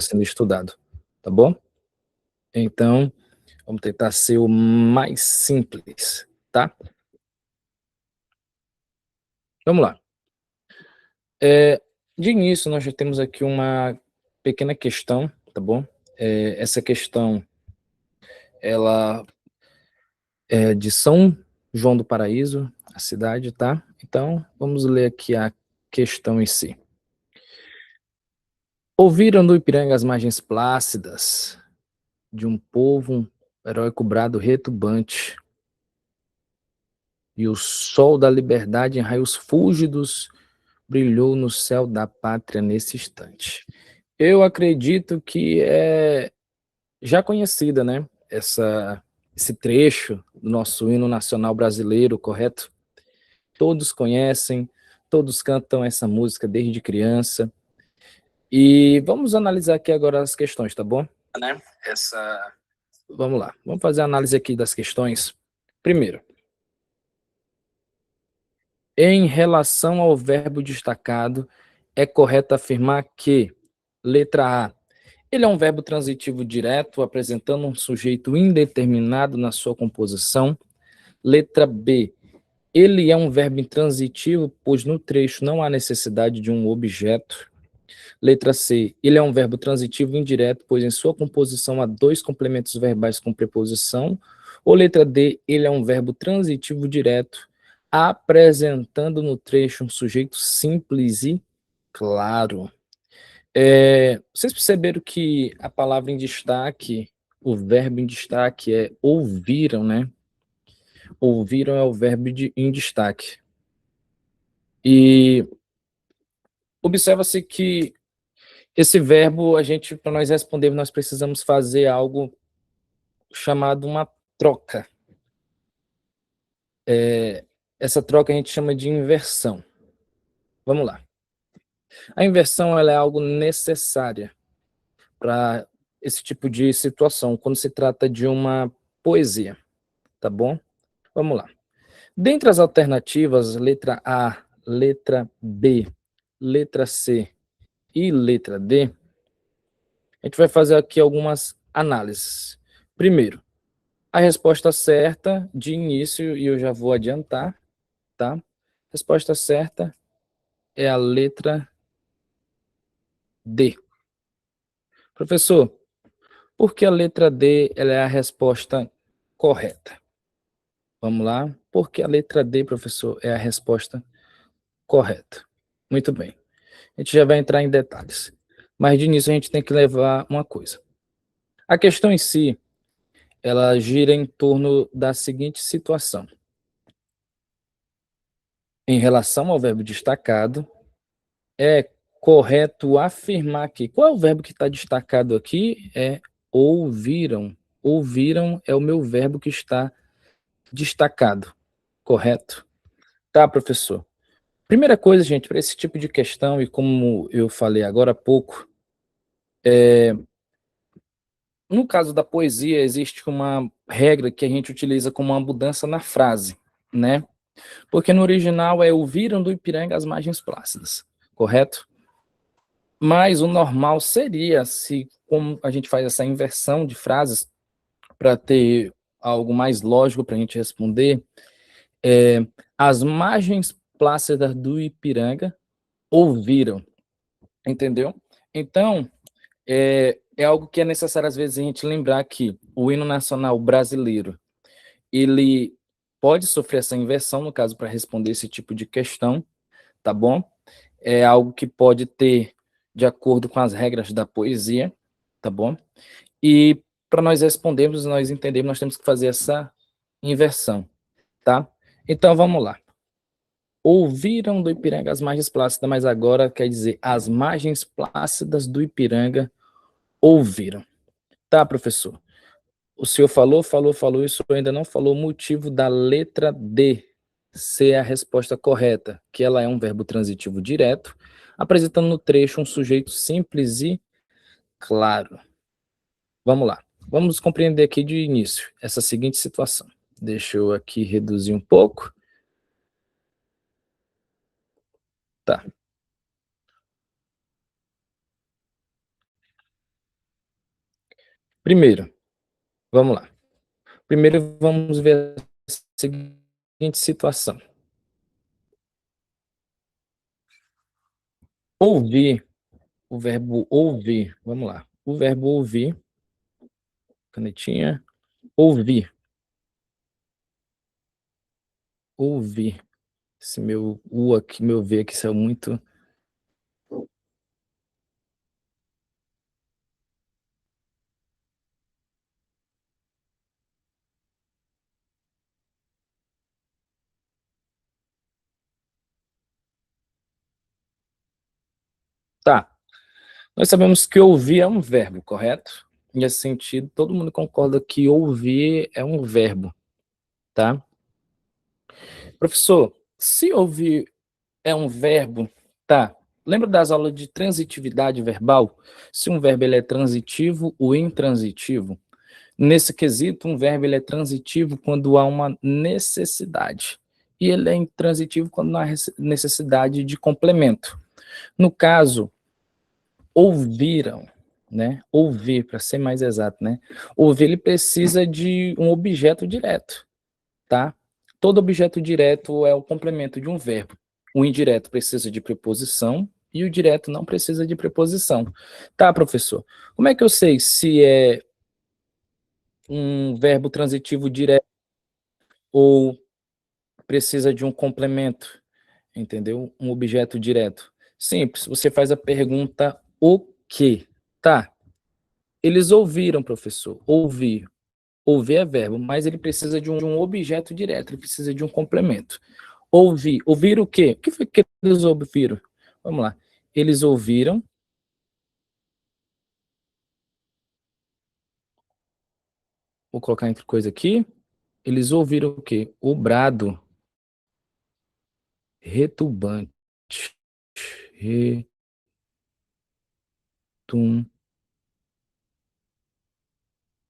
sendo estudado, tá bom? Então, vamos tentar ser o mais simples, tá? Vamos lá. De início, nós já temos aqui uma pequena questão, tá bom? Essa questão, ela é de São João do Paraíso, a cidade, tá? Então, vamos ler aqui a questão em si. Ouviram do Ipiranga as margens plácidas de um povo um heróico brado retumbante, e o sol da liberdade em raios fúlgidos brilhou no céu da pátria nesse instante. Eu acredito que é já conhecida, né? Esse trecho do nosso hino nacional brasileiro, correto? Todos conhecem, todos cantam essa música desde criança. E vamos analisar aqui agora as questões, tá bom? Né? Vamos lá, vamos fazer a análise aqui das questões. Primeiro, em relação ao verbo destacado, é correto afirmar que, letra A, ele é um verbo transitivo direto, apresentando um sujeito indeterminado na sua composição. Letra B, ele é um verbo intransitivo, pois no trecho não há necessidade de um objeto. Letra C, ele é um verbo transitivo indireto, pois em sua composição há dois complementos verbais com preposição. Ou letra D, ele é um verbo transitivo direto, apresentando no trecho um sujeito simples e claro. Vocês perceberam que a palavra em destaque, o verbo em destaque é ouviram, né? Ouviram é o verbo em destaque. E observa-se que esse verbo, para nós respondermos, nós precisamos fazer algo chamado uma troca. Essa troca a gente chama de inversão. Vamos lá. A inversão ela é algo necessária para esse tipo de situação, quando se trata de uma poesia, tá bom? Vamos lá. Dentre as alternativas, letra A, letra B, letra C e letra D, a gente vai fazer aqui algumas análises. Primeiro, a resposta certa de início, e eu já vou adiantar, tá? A resposta certa é a letra D. Professor, por que a letra D ela é a resposta correta? Vamos lá. Por que a letra D, professor, é a resposta correta? Muito bem. A gente já vai entrar em detalhes. Mas de início a gente tem que levar uma coisa. A questão em si, ela gira em torno da seguinte situação. Em relação ao verbo destacado, é correto afirmar que qual é o verbo que está destacado aqui? É ouviram. Ouviram é o meu verbo que está destacado, correto? Tá, professor. Primeira coisa, gente, para esse tipo de questão, e como eu falei agora há pouco, no caso da poesia, existe uma regra que a gente utiliza como uma mudança na frase, né? Porque no original é ouviram do Ipiranga as margens plácidas, correto? Mas o normal seria, se como a gente faz essa inversão de frases para ter algo mais lógico para a gente responder, é, as margens plácidas do Ipiranga ouviram, entendeu? Então, é algo que é necessário às vezes a gente lembrar que o hino nacional brasileiro, ele pode sofrer essa inversão, no caso, para responder esse tipo de questão, tá bom? É algo que pode ter de acordo com as regras da poesia, tá bom? E para nós respondermos, nós entendemos, nós temos que fazer essa inversão, tá? Então vamos lá. Ouviram do Ipiranga as margens plácidas, mas agora quer dizer as margens plácidas do Ipiranga ouviram. Tá, professor? O senhor falou, e o senhor ainda não falou o motivo da letra D ser a resposta correta, que ela é um verbo transitivo direto, apresentando no trecho um sujeito simples e claro. Vamos lá. Vamos compreender aqui de início essa seguinte situação. Deixa eu aqui reduzir um pouco. Tá. Primeiro, vamos lá. Primeiro vamos ver a seguinte situação. Ouvir, o verbo ouvir, vamos lá. O verbo ouvir, canetinha, ouvir, ouvir. Esse meu U aqui, meu V aqui saiu muito. Tá. Nós sabemos que ouvir é um verbo, correto? Nesse sentido, todo mundo concorda que ouvir é um verbo, tá? Professor, se ouvir é um verbo, tá? Lembra das aulas de transitividade verbal? Se um verbo ele é transitivo ou intransitivo? Nesse quesito, um verbo ele é transitivo quando há uma necessidade. E ele é intransitivo quando não há necessidade de complemento. No caso, ouviram, né? Ouvir, para ser mais exato, né? Ouvir ele precisa de um objeto direto, tá? Todo objeto direto é o complemento de um verbo. O indireto precisa de preposição e o direto não precisa de preposição. Tá, professor? Como é que eu sei se é um verbo transitivo direto ou precisa de um complemento, entendeu? Um objeto direto? Simples, você faz a pergunta o quê? Tá, eles ouviram, professor. Ouvir. Ouvir é verbo, mas ele precisa de um objeto direto, ele precisa de um complemento. Ouvir. Ouvir o quê? O que foi que eles ouviram? Vamos lá. Eles ouviram. Vou colocar entre coisa aqui. Eles ouviram o quê? O brado retumbante. Retum.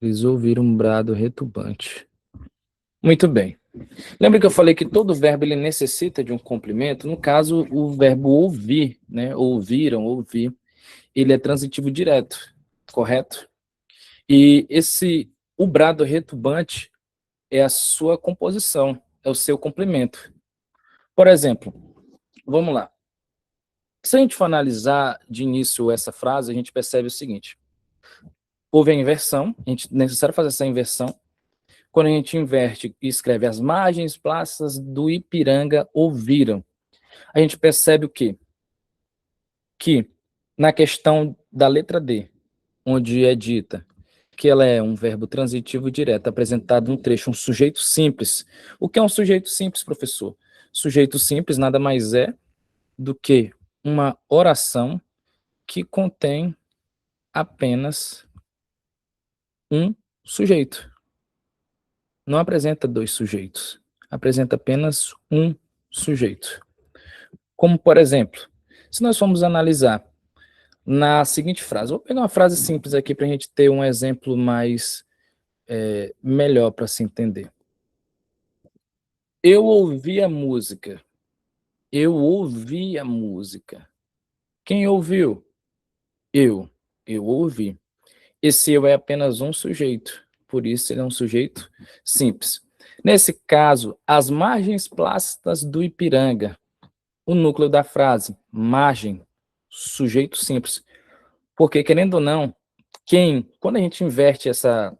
Eles ouviram um brado retumbante. Muito bem. Lembra que eu falei que todo verbo ele necessita de um complemento? No caso, o verbo ouvir, né? Ouviram, ouvir, ele é transitivo direto, correto? E o brado retumbante é a sua composição, é o seu complemento. Por exemplo, vamos lá. Se a gente for analisar de início essa frase, a gente percebe o seguinte: houve a inversão, é necessário fazer essa inversão. Quando a gente inverte e escreve as margens praças do Ipiranga ouviram, a gente percebe o quê? Que na questão da letra D, onde é dita que ela é um verbo transitivo direto, apresentado no trecho, um sujeito simples. O que é um sujeito simples, professor? Sujeito simples nada mais é do que uma oração que contém apenas um sujeito. Não apresenta dois sujeitos, apresenta apenas um sujeito. Como, por exemplo, se nós formos analisar na seguinte frase, vou pegar uma frase simples aqui para a gente ter um exemplo mais melhor para se entender. Eu ouvi a música. Eu ouvi a música. Quem ouviu? Eu. Eu ouvi. Esse eu é apenas um sujeito, por isso ele é um sujeito simples. Nesse caso, as margens plácidas do Ipiranga, o núcleo da frase, margem, sujeito simples. Porque, querendo ou não, quando a gente inverte essa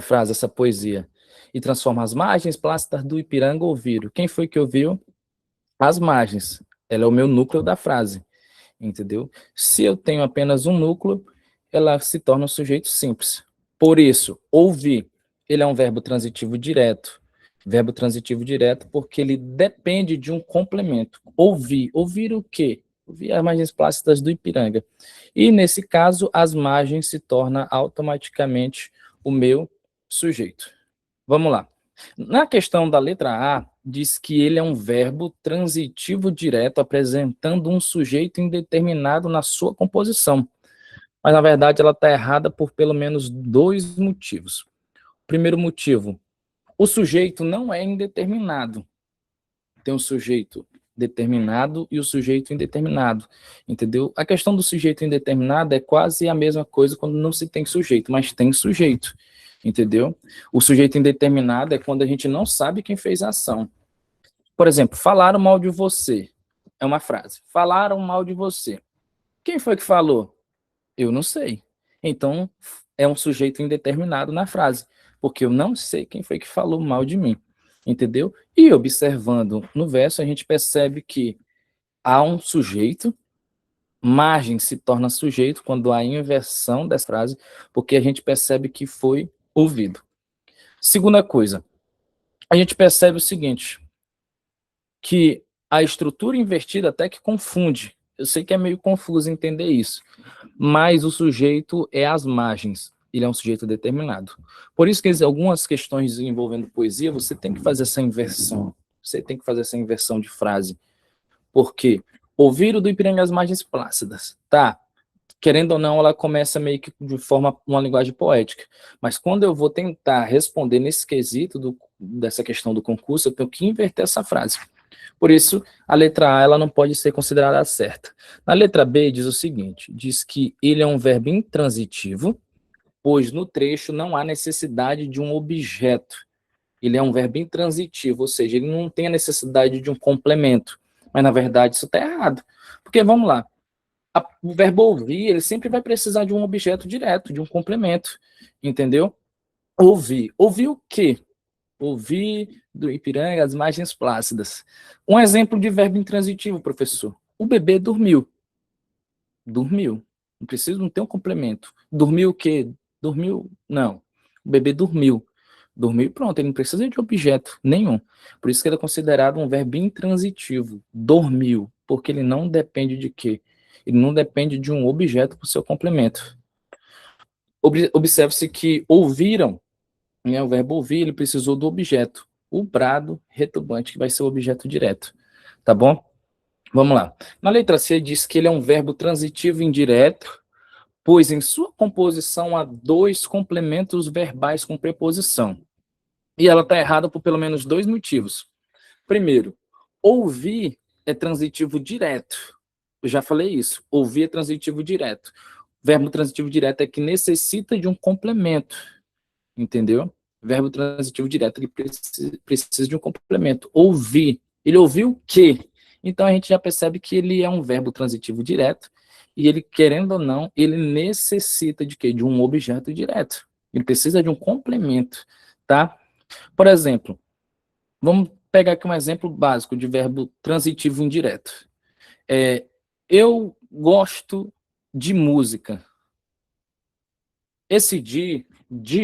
frase, essa poesia, e transforma as margens plácidas do Ipiranga ouviram, quem foi que ouviu? As margens. Ela é o meu núcleo da frase, entendeu? Se eu tenho apenas um núcleo, ela se torna um sujeito simples. Por isso, ouvir, ele é um verbo transitivo direto. Verbo transitivo direto porque ele depende de um complemento. Ouvir. Ouvir o quê? Ouvir as margens plácidas do Ipiranga. E, nesse caso, as margens se torna automaticamente o meu sujeito. Vamos lá. Na questão da letra A, diz que ele é um verbo transitivo direto, apresentando um sujeito indeterminado na sua composição. Mas, na verdade, ela está errada por pelo menos dois motivos. Primeiro motivo, o sujeito não é indeterminado. Tem um sujeito determinado e o sujeito indeterminado, entendeu? A questão do sujeito indeterminado é quase a mesma coisa quando não se tem sujeito, mas tem sujeito, entendeu? O sujeito indeterminado é quando a gente não sabe quem fez a ação. Por exemplo, falaram mal de você. É uma frase. Falaram mal de você. Quem foi que falou? Eu não sei. Então, é um sujeito indeterminado na frase, porque eu não sei quem foi que falou mal de mim, entendeu? E observando no verso, a gente percebe que há um sujeito, margem se torna sujeito quando há inversão dessa frase, porque a gente percebe que foi ouvido. Segunda coisa, a gente percebe o seguinte, que a estrutura invertida até que confunde. Eu sei que é meio confuso entender isso, mas o sujeito é as margens, ele é um sujeito determinado. Por isso que algumas questões envolvendo poesia, você tem que fazer essa inversão, você tem que fazer essa inversão de frase. Por quê? Ouvir o do Ipiranga as margens plácidas, tá? Querendo ou não, ela começa meio que de forma, uma linguagem poética. Mas quando eu vou tentar responder nesse quesito dessa questão do concurso, eu tenho que inverter essa frase. Por isso, a letra A ela não pode ser considerada certa. Na letra B diz o seguinte, diz que ele é um verbo intransitivo, pois no trecho não há necessidade de um objeto. Ele é um verbo intransitivo, ou seja, ele não tem a necessidade de um complemento. Mas, na verdade, isso está errado. Porque, vamos lá, o verbo ouvir, ele sempre vai precisar de um objeto direto, de um complemento, entendeu? Ouvir. Ouvir o quê? Ouvir do Ipiranga as margens plácidas. Um exemplo de verbo intransitivo, professor. O bebê dormiu. Dormiu. Não precisa, não tem um complemento. Dormiu o quê? Dormiu? Não. O bebê dormiu. Dormiu e pronto, ele não precisa de objeto nenhum. Por isso que ele é considerado um verbo intransitivo. Dormiu. Porque ele não depende de quê? Ele não depende de um objeto para o seu complemento. Observe-se que ouviram, né, o verbo ouvir, ele precisou do objeto. O brado retumbante, que vai ser o objeto direto. Tá bom? Vamos lá. Na letra C diz que ele é um verbo transitivo indireto, pois em sua composição há dois complementos verbais com preposição. E ela está errada por pelo menos dois motivos. Primeiro, ouvir é transitivo direto. Eu já falei isso. Ouvir é transitivo direto. Verbo transitivo direto é que necessita de um complemento. Entendeu? Verbo transitivo direto, ele precisa de um complemento. Ouvir. Ele ouviu o quê? Então a gente já percebe que ele é um verbo transitivo direto e ele, querendo ou não, ele necessita de quê? De um objeto direto. Ele precisa de um complemento, tá? Por exemplo, vamos pegar aqui um exemplo básico de verbo transitivo indireto. Eu gosto de música. Esse de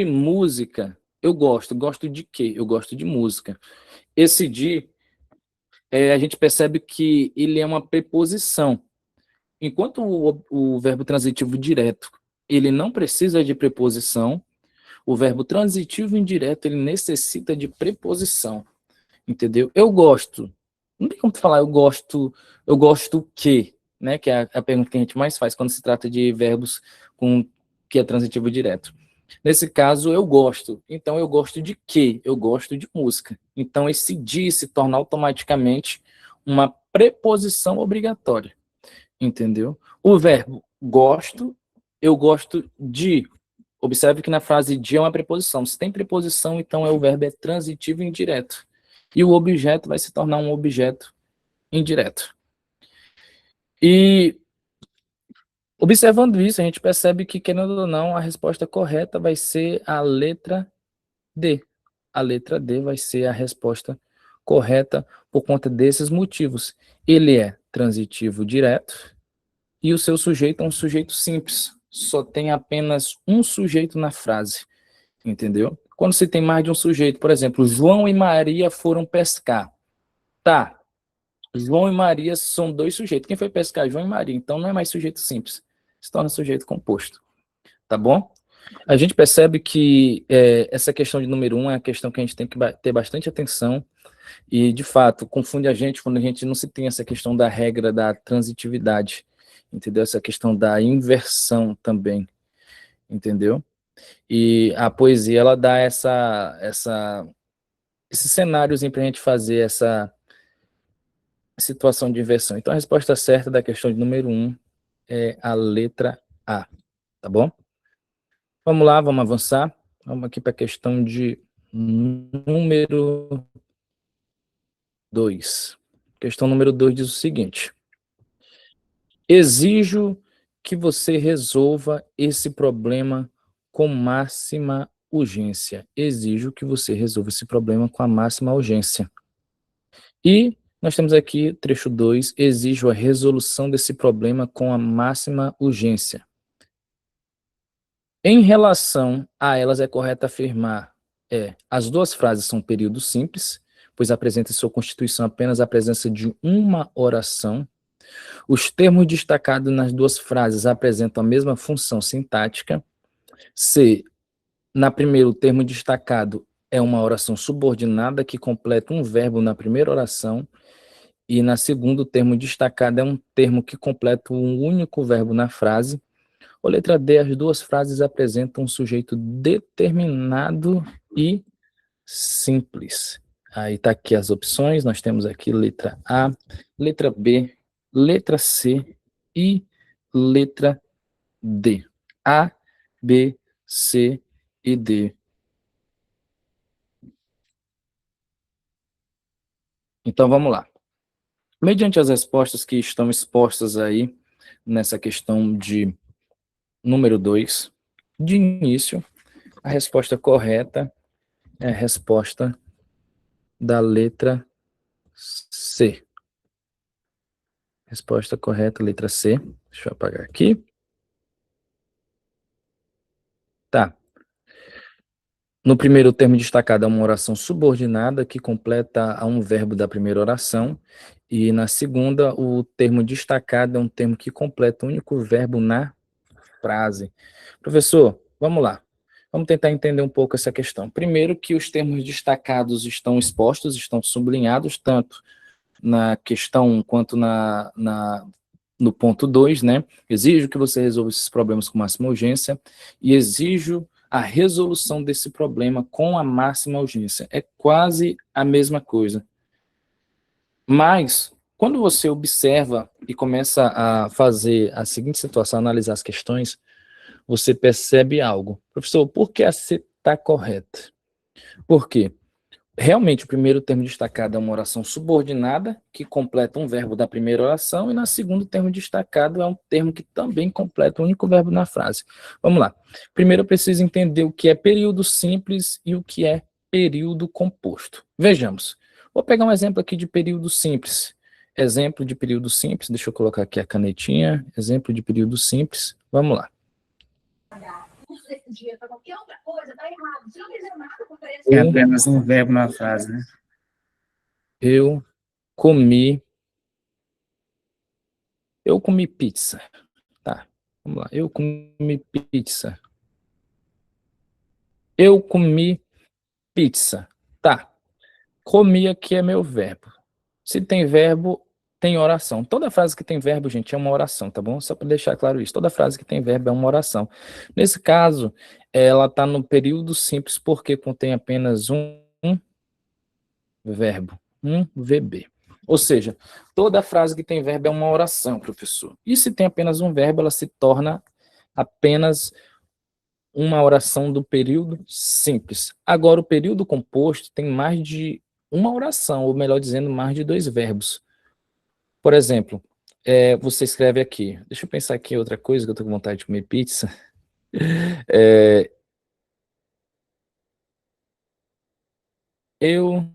música, eu gosto. Gosto de quê? Eu gosto de música. Esse de, a gente percebe que ele é uma preposição. Enquanto o verbo transitivo direto, ele não precisa de preposição, o verbo transitivo indireto, ele necessita de preposição. Entendeu? Eu gosto. Não tem como tu falar eu gosto o quê? Né? Que é a pergunta que a gente mais faz quando se trata de verbos com que é transitivo direto. Nesse caso, eu gosto. Então, eu gosto de quê? Eu gosto de música. Então, esse de se torna automaticamente uma preposição obrigatória. Entendeu? O verbo gosto, eu gosto de. Observe que na frase de é uma preposição. Se tem preposição, então o verbo é transitivo indireto. E o objeto vai se tornar um objeto indireto. E observando isso, a gente percebe que, querendo ou não, a resposta correta vai ser a letra D. A letra D vai ser a resposta correta por conta desses motivos. Ele é transitivo direto e o seu sujeito é um sujeito simples. Só tem apenas um sujeito na frase, entendeu? Quando se tem mais de um sujeito, por exemplo, João e Maria foram pescar. Tá, João e Maria são dois sujeitos. Quem foi pescar? João e Maria. Então não é mais sujeito simples. Se torna sujeito composto. Tá bom? A gente percebe que essa questão de número um é a questão que a gente tem que ter bastante atenção e, de fato, confunde a gente quando a gente não se tem essa questão da regra da transitividade, entendeu? Essa questão da inversão também, entendeu? E a poesia, ela dá esses cenários para a gente fazer situação de inversão. Então, a resposta certa da questão de número 1 é a letra A, tá bom? Vamos lá, vamos avançar. Vamos aqui para a questão de número 2. Questão número 2 diz o seguinte: exijo que você resolva esse problema com máxima urgência. Exijo que você resolva esse problema com a máxima urgência. E nós temos aqui, trecho 2, exijo a resolução desse problema com a máxima urgência. Em relação a elas, é correto afirmar, as duas frases são períodos simples, pois apresenta em sua constituição apenas a presença de uma oração. Os termos destacados nas duas frases apresentam a mesma função sintática. C, na primeira, o termo destacado é uma oração subordinada que completa um verbo na primeira oração, e na segunda, o termo destacado é um termo que completa um único verbo na frase. Ou letra D, as duas frases apresentam um sujeito determinado e simples. Aí está aqui as opções, nós temos aqui letra A, letra B, letra C e letra D. A, B, C e D. Então vamos lá. Mediante as respostas que estão expostas aí nessa questão de número 2, de início, a resposta correta é a resposta da letra C. Resposta correta, letra C. Deixa eu apagar aqui. Tá. No primeiro, o termo destacado é uma oração subordinada que completa a um verbo da primeira oração. E na segunda, o termo destacado é um termo que completa o único verbo na frase. Professor, vamos lá. Vamos tentar entender um pouco essa questão. Primeiro, que os termos destacados estão expostos, estão sublinhados, tanto na questão 1 quanto no ponto 2, né? Exijo que você resolva esses problemas com máxima urgência e exijo a resolução desse problema com a máxima urgência. É quase a mesma coisa. Mas, quando você observa e começa a fazer a seguinte situação, analisar as questões, você percebe algo. Professor, por que a C está correta? Por quê? Realmente, o primeiro termo destacado é uma oração subordinada, que completa um verbo da primeira oração, e na segunda, o termo destacado é um termo que também completa o único verbo na frase. Vamos lá. Primeiro, eu preciso entender o que é período simples e o que é período composto. Vejamos. Vou pegar um exemplo aqui de período simples. Exemplo de período simples, deixa eu colocar aqui a canetinha. Exemplo de período simples. Vamos lá. É apenas um verbo na frase, né? Eu comi pizza. Tá, vamos lá. Eu comi pizza. Eu comi pizza. Tá. Comi aqui é meu verbo. Se tem verbo, tem oração. Toda frase que tem verbo, gente, é uma oração, tá bom? Só para deixar claro isso. Toda frase que tem verbo é uma oração. Nesse caso, ela está no período simples porque contém apenas um verbo, um VB. Ou seja, toda frase que tem verbo é uma oração, professor. E se tem apenas um verbo, ela se torna apenas uma oração do período simples. Agora, o período composto tem mais de uma oração, ou melhor dizendo, mais de dois verbos. Por exemplo, você escreve aqui, deixa eu pensar aqui em outra coisa, que eu estou com vontade de comer pizza. É, eu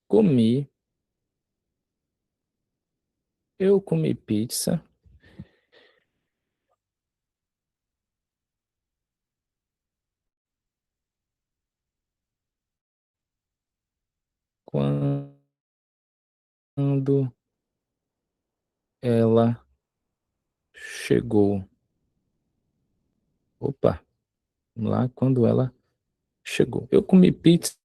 comi, eu comi pizza quando ela chegou. Opa, vamos lá, quando ela chegou. Eu comi pizza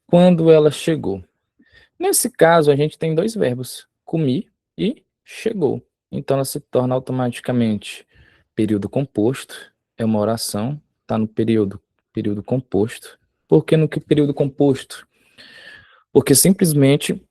quando ela chegou. Nesse caso, a gente tem dois verbos, comi e chegou. Então, ela se torna automaticamente período composto, é uma oração, está no período composto. Por que no período composto? Porque simplesmente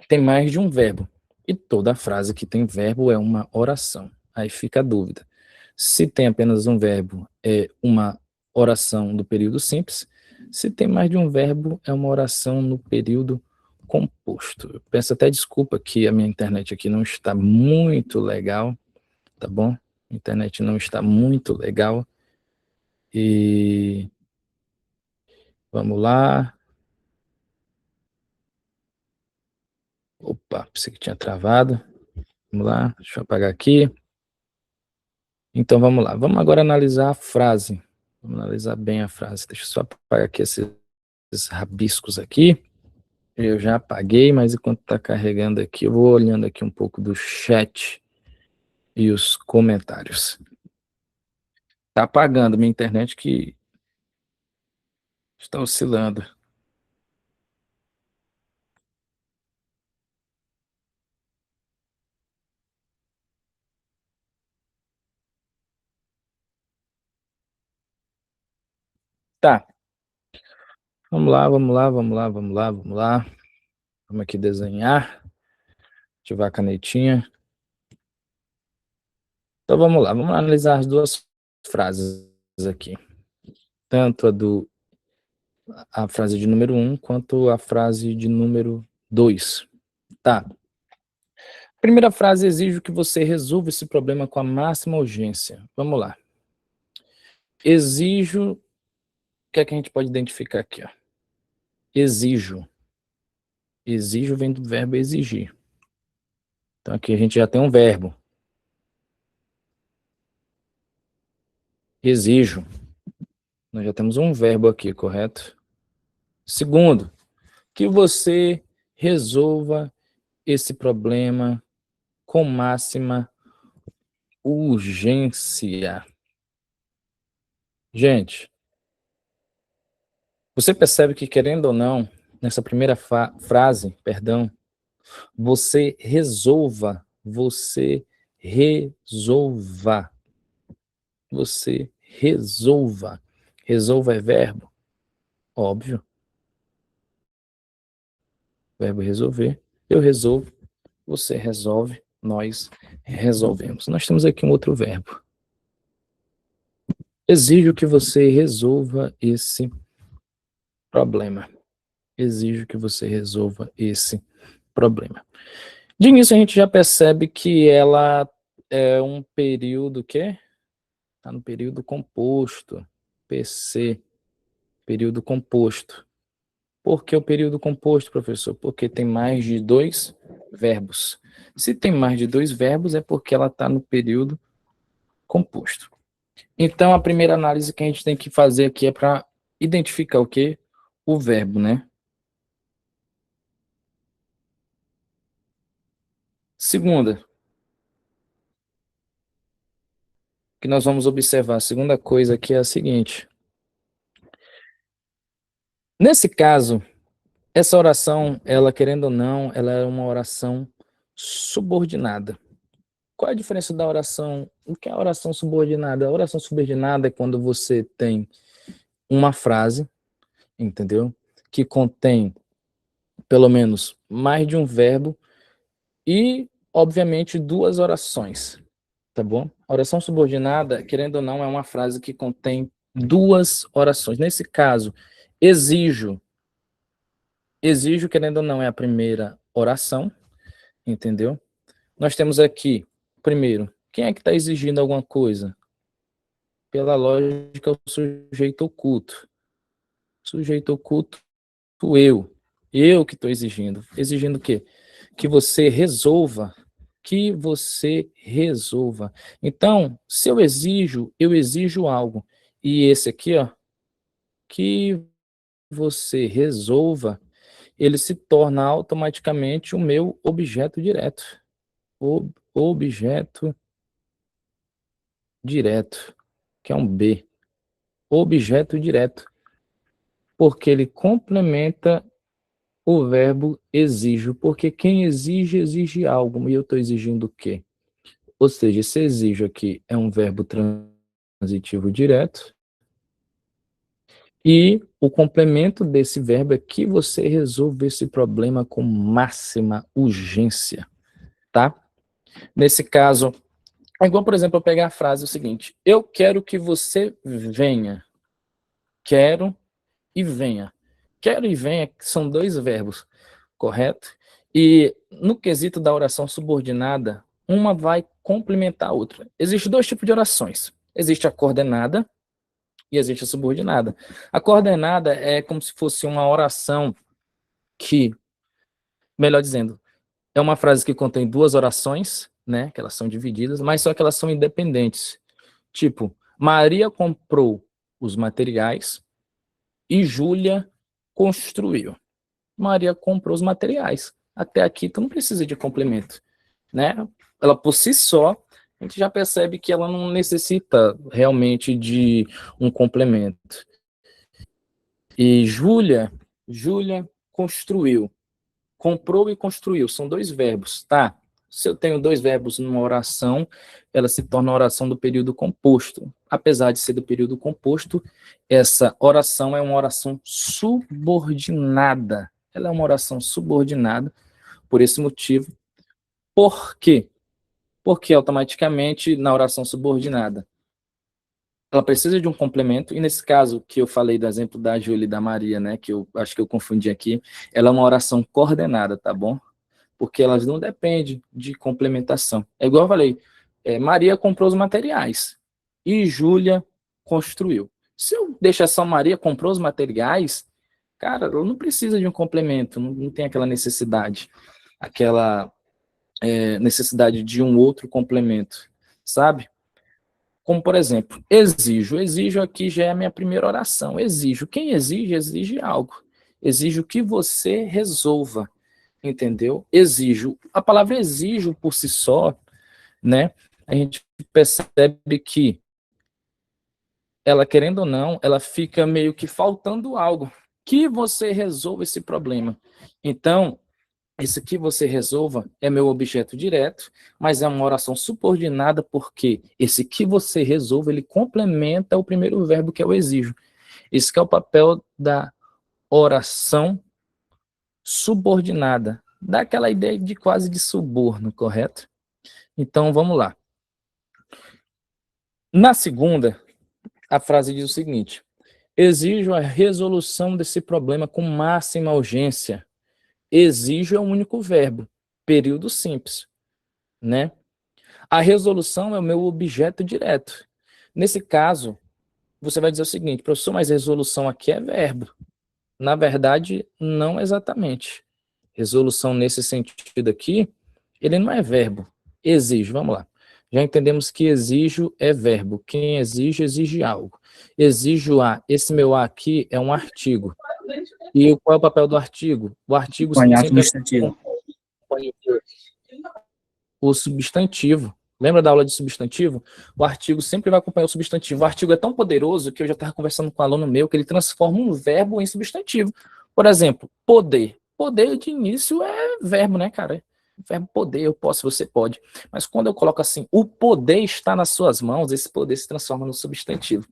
tem mais de um verbo. E toda frase que tem verbo é uma oração. Aí fica a dúvida. Se tem apenas um verbo, é uma oração do período simples. Se tem mais de um verbo, é uma oração no período composto. Eu peço até desculpa que a minha internet aqui não está muito legal, tá bom? A internet não está muito legal. E vamos lá. Opa, pensei que tinha travado. Vamos lá, deixa eu apagar aqui. Então vamos lá, vamos agora analisar a frase. Vamos analisar bem a frase. Deixa eu só apagar aqui esses rabiscos aqui. Eu já apaguei, mas enquanto está carregando aqui, eu vou olhando aqui um pouco do chat e os comentários. Está apagando minha internet que está oscilando. Tá. Vamos lá, vamos lá, vamos lá, vamos lá, vamos lá. Vamos aqui desenhar. Ativar a canetinha. Então vamos lá, vamos analisar as duas frases aqui. Tanto a frase de número 1 quanto a frase de número 2. Tá. Primeira frase, exijo que você resolva esse problema com a máxima urgência. Vamos lá. Exijo, o que é que a gente pode identificar aqui? Ó? Exijo. Exijo vem do verbo exigir. Então aqui a gente já tem um verbo. Exijo. Nós já temos um verbo aqui, correto? Segundo, que você resolva esse problema com máxima urgência. Gente, você percebe que, querendo ou não, nessa primeira frase, perdão, você resolva, você resolva, você resolva. Resolva é verbo? Óbvio. Verbo resolver. Eu resolvo, você resolve, nós resolvemos. Nós temos aqui um outro verbo. Exijo que você resolva esse problema. Exijo que você resolva esse problema. De início a gente já percebe que ela é um período que está no período composto, PC, período composto. Por que o período composto, professor? Porque tem mais de dois verbos. Se tem mais de dois verbos, é porque ela está no período composto. Então, a primeira análise que a gente tem que fazer aqui é para identificar o quê? O verbo, né? Segunda, que nós vamos observar, a segunda coisa aqui é a seguinte. Nesse caso, essa oração, ela querendo ou não, ela é uma oração subordinada. Qual é a diferença da oração? O que é a oração subordinada? A oração subordinada é quando você tem uma frase, entendeu? Que contém pelo menos mais de um verbo e, obviamente, duas orações, tá bom? A oração subordinada, querendo ou não, é uma frase que contém duas orações. Nesse caso, exijo. Exijo, querendo ou não, é a primeira oração, entendeu? Nós temos aqui, primeiro, quem é que está exigindo alguma coisa? Pela lógica, o sujeito oculto. Sujeito oculto, eu. Eu que estou exigindo. Exigindo o quê? Que você resolva. Que você resolva. Então, se eu exijo algo. E esse aqui, ó, que você resolva, ele se torna automaticamente o meu objeto direto. Objeto direto, que é um B. Objeto direto, porque ele complementa o verbo exijo, porque quem exige, exige algo, e eu estou exigindo o quê? Ou seja, esse exijo aqui é um verbo transitivo direto, E o complemento desse verbo é que você resolve esse problema com máxima urgência, tá? Nesse caso, é igual, por exemplo, eu pegar a frase o seguinte: eu quero que você venha. Quero e venha. Quero e venha são dois verbos, correto? E no quesito da oração subordinada, uma vai complementar a outra. Existem dois tipos de orações. Existe a coordenada e existe a subordinada. A coordenada é como se fosse uma oração que, melhor dizendo, é uma frase que contém duas orações, né? Que elas são divididas, mas só que elas são independentes. Tipo, Maria comprou os materiais e Júlia construiu. Maria comprou os materiais. Até aqui tu não precisa de complemento, né? Ela por si só, a gente já percebe que ela não necessita realmente de um complemento. E Júlia construiu. Comprou e construiu, são dois verbos, tá? Se eu tenho dois verbos numa oração, ela se torna uma oração do período composto. Apesar de ser do período composto, essa oração é uma oração subordinada. Ela é uma oração subordinada por esse motivo. Por quê? Porque automaticamente, na oração subordinada, ela precisa de um complemento, e nesse caso que eu falei do exemplo da Júlia e da Maria, né, que eu acho que eu confundi aqui, ela é uma oração coordenada, tá bom? Porque elas não dependem de complementação. É igual eu falei, Maria comprou os materiais e Júlia construiu. Se eu deixar só Maria comprou os materiais, cara, ela não precisa de um complemento, não tem aquela necessidade, aquela necessidade de um outro complemento, sabe? Como, por exemplo, exijo. Exijo aqui já é a minha primeira oração. Exijo. Quem exige, exige algo. Exijo que você resolva, entendeu? Exijo. A palavra exijo por si só, né? A gente percebe que ela, querendo ou não, ela fica meio que faltando algo. Que você resolva esse problema. Então, esse que você resolva é meu objeto direto, mas é uma oração subordinada porque esse que você resolva, ele complementa o primeiro verbo que é o exijo. Esse que é o papel da oração subordinada. Dá aquela ideia de quase de suborno, correto? Então, vamos lá. Na segunda, a frase diz o seguinte: exijo a resolução desse problema com máxima urgência. Exijo é o único verbo, período simples, né? A resolução é o meu objeto direto. Nesse caso, você vai dizer o seguinte: professor, mas resolução aqui é verbo. Na verdade, não exatamente. Resolução nesse sentido aqui, ele não é verbo. Exijo, vamos lá. Já entendemos que exijo é verbo. Quem exige, exige algo. Exijo a. Esse meu a aqui é um artigo. E qual é o papel do artigo? O artigo Acompanhar sempre substantivo. acompanha o substantivo. Lembra da aula de substantivo? O artigo sempre vai acompanhar o substantivo. O artigo é tão poderoso que eu já estava conversando com um aluno meu que ele transforma um verbo em substantivo. Por exemplo, poder. Poder de início é verbo, né, cara? Verbo poder, eu posso, você pode. Mas quando eu coloco assim, o poder está nas suas mãos, esse poder se transforma no substantivo.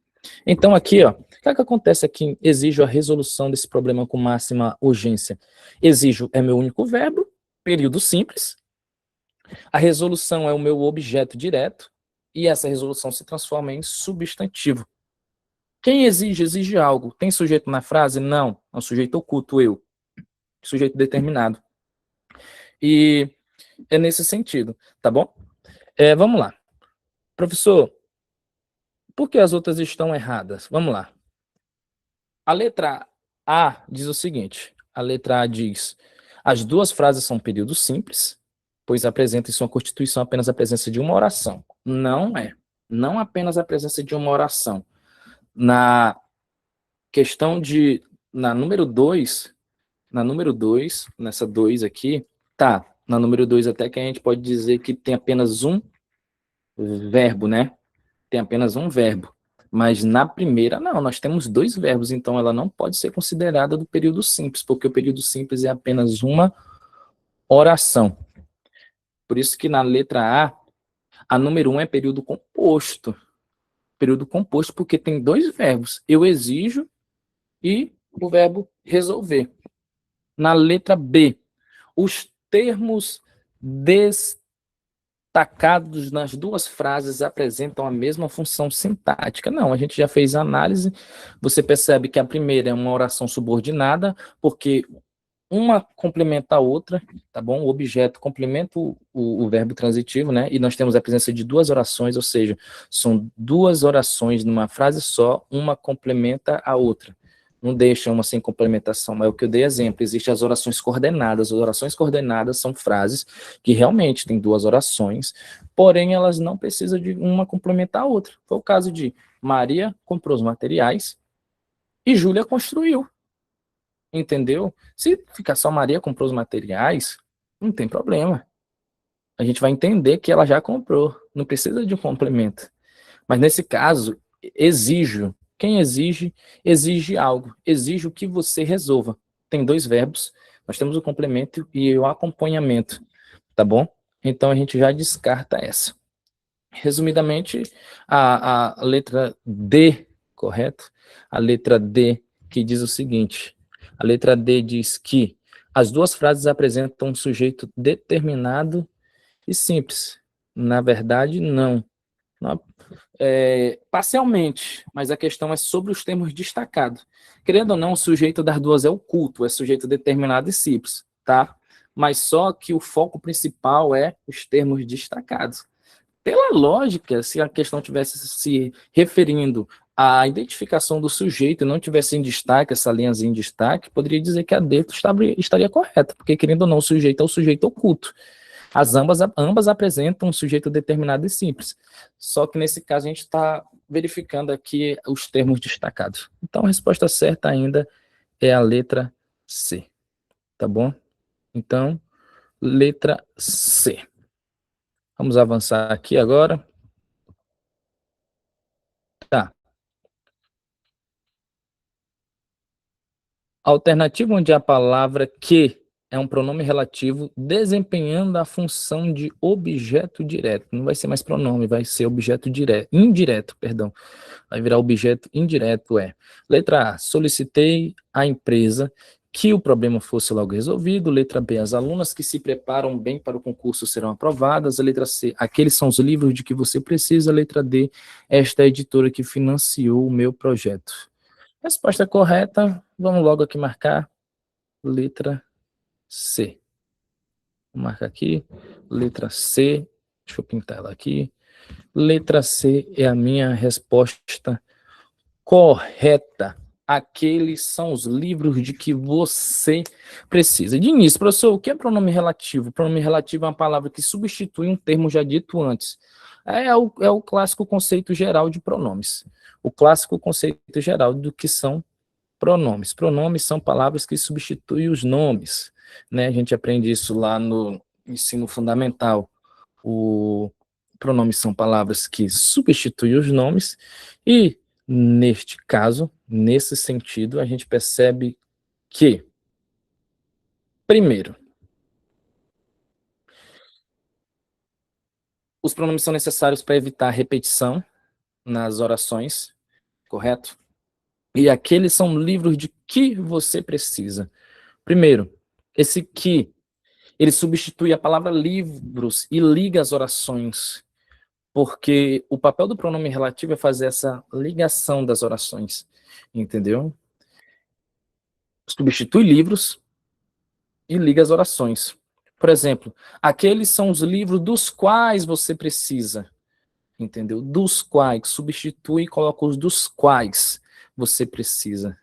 Então aqui, ó, o que é que acontece aqui? Exijo a resolução desse problema com máxima urgência. Exijo é meu único verbo, período simples. A resolução é o meu objeto direto e essa resolução se transforma em substantivo. Quem exige, exige algo. Tem sujeito na frase? Não. É um sujeito oculto, eu. Sujeito determinado. E é nesse sentido, tá bom? Vamos lá. Professor, por que as outras estão erradas? Vamos lá. A letra A diz o seguinte. A letra A diz: as duas frases são períodos simples, pois apresentam em sua constituição apenas a presença de uma oração. Não é. Não apenas a presença de uma oração. Na questão de. Na número 2, nessa 2 aqui, tá. Na número 2 até que a gente pode dizer que tem apenas um verbo, né? Tem apenas um verbo. Mas na primeira, não, nós temos dois verbos, então ela não pode ser considerada do período simples, porque o período simples é apenas uma oração. Por isso que na letra a número 1 é período composto. Período composto porque tem dois verbos. Eu exijo e o verbo resolver. Na letra B, os termos destacados nas duas frases apresentam a mesma função sintática. Não, a gente já fez a análise, você percebe que a primeira é uma oração subordinada, porque uma complementa a outra, tá bom? O objeto complementa o verbo transitivo, né? E nós temos a presença de duas orações, ou seja, são duas orações numa frase só, uma complementa a outra. Não deixa uma sem complementação, mas é o que eu dei exemplo. Existem as orações coordenadas. As orações coordenadas são frases que realmente têm duas orações, porém elas não precisam de uma complementar a outra. Foi o caso de Maria comprou os materiais e Júlia construiu. Entendeu? Se ficar só Maria comprou os materiais, não tem problema. A gente vai entender que ela já comprou. Não precisa de um complemento. Mas nesse caso, exijo. Quem exige, exige algo. Exige o que você resolva. Tem dois verbos. Nós temos o complemento e o acompanhamento. Tá bom? Então a gente já descarta essa. Resumidamente, a letra D, correto? A letra D que diz o seguinte: a letra D diz que as duas frases apresentam um sujeito determinado e simples. Na verdade, não. Não, parcialmente, mas a questão é sobre os termos destacados. Querendo ou não, o sujeito das duas é oculto, é sujeito determinado e simples, tá? Mas só que o foco principal é os termos destacados. Pela lógica, se a questão tivesse se referindo à identificação do sujeito e não tivesse em destaque, essa linhazinha em destaque, poderia dizer que a D estaria correta, porque, querendo ou não, o sujeito é o sujeito oculto. Ambas apresentam um sujeito determinado e simples. Só que, nesse caso, a gente está verificando aqui os termos destacados. Então, a resposta certa ainda é a letra C. Tá bom? Então, letra C. Vamos avançar aqui agora. Tá. Alternativa onde a palavra que é um pronome relativo desempenhando a função de objeto direto. Não vai ser mais pronome, vai ser objeto indireto, perdão. Vai virar objeto indireto, é. Letra A, solicitei à empresa que o problema fosse logo resolvido. Letra B, as alunas que se preparam bem para o concurso serão aprovadas. A letra C, aqueles são os livros de que você precisa. Letra D, esta é a editora que financiou o meu projeto. Resposta correta, vamos logo aqui marcar, letra C. Vou marcar aqui, letra C, deixa eu pintar ela aqui. Letra C é a minha resposta correta. Aqueles são os livros de que você precisa. De início, professor, o que é pronome relativo? Pronome relativo é uma palavra que substitui um termo já dito antes. É o clássico conceito geral de pronomes. O clássico conceito geral do que são pronomes. Pronomes são palavras que substituem os nomes, né? A gente aprende isso lá no ensino fundamental. O pronomes são palavras que substituem os nomes e, neste caso, nesse sentido, a gente percebe que, primeiro, os pronomes são necessários para evitar repetição nas orações, correto? E aqueles são livros de que você precisa. Primeiro, esse que ele substitui a palavra livros e liga as orações, porque o papel do pronome relativo é fazer essa ligação das orações, entendeu? Substitui livros e liga as orações. Por exemplo, aqueles são os livros dos quais você precisa, entendeu? Dos quais, substitui e coloca os dos quais você precisa.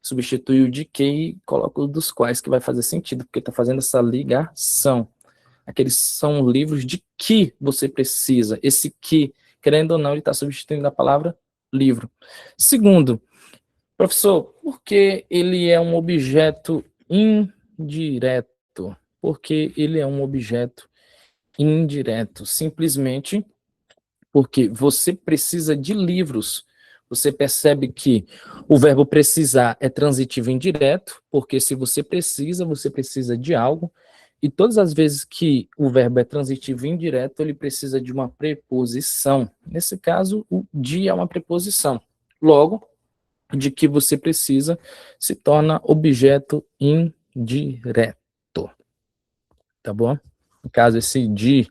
Substitui o de que e coloca o dos quais, que vai fazer sentido, porque está fazendo essa ligação. Aqueles são livros de que você precisa. Esse que, querendo ou não, ele está substituindo a palavra livro. Segundo, professor, por que ele é um objeto indireto? Porque ele é um objeto indireto. Simplesmente porque você precisa de livros. Você percebe que o verbo precisar é transitivo indireto, porque se você precisa de algo, e todas as vezes que o verbo é transitivo indireto, ele precisa de uma preposição. Nesse caso, o de é uma preposição. Logo, de que você precisa se torna objeto indireto, tá bom? No caso, esse de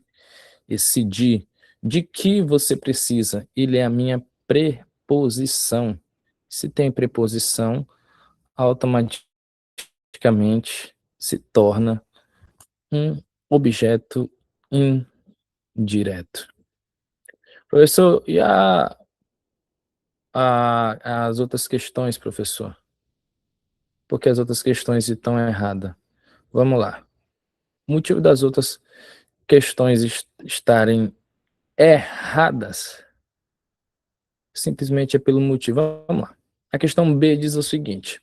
que você precisa, ele é a minha preposição. Se tem preposição, automaticamente se torna um objeto indireto. Professor, e as outras questões, professor? Por que as outras questões estão erradas? Vamos lá. O motivo das outras questões estarem erradas simplesmente é pelo motivo. Vamos lá. A questão B diz o seguinte: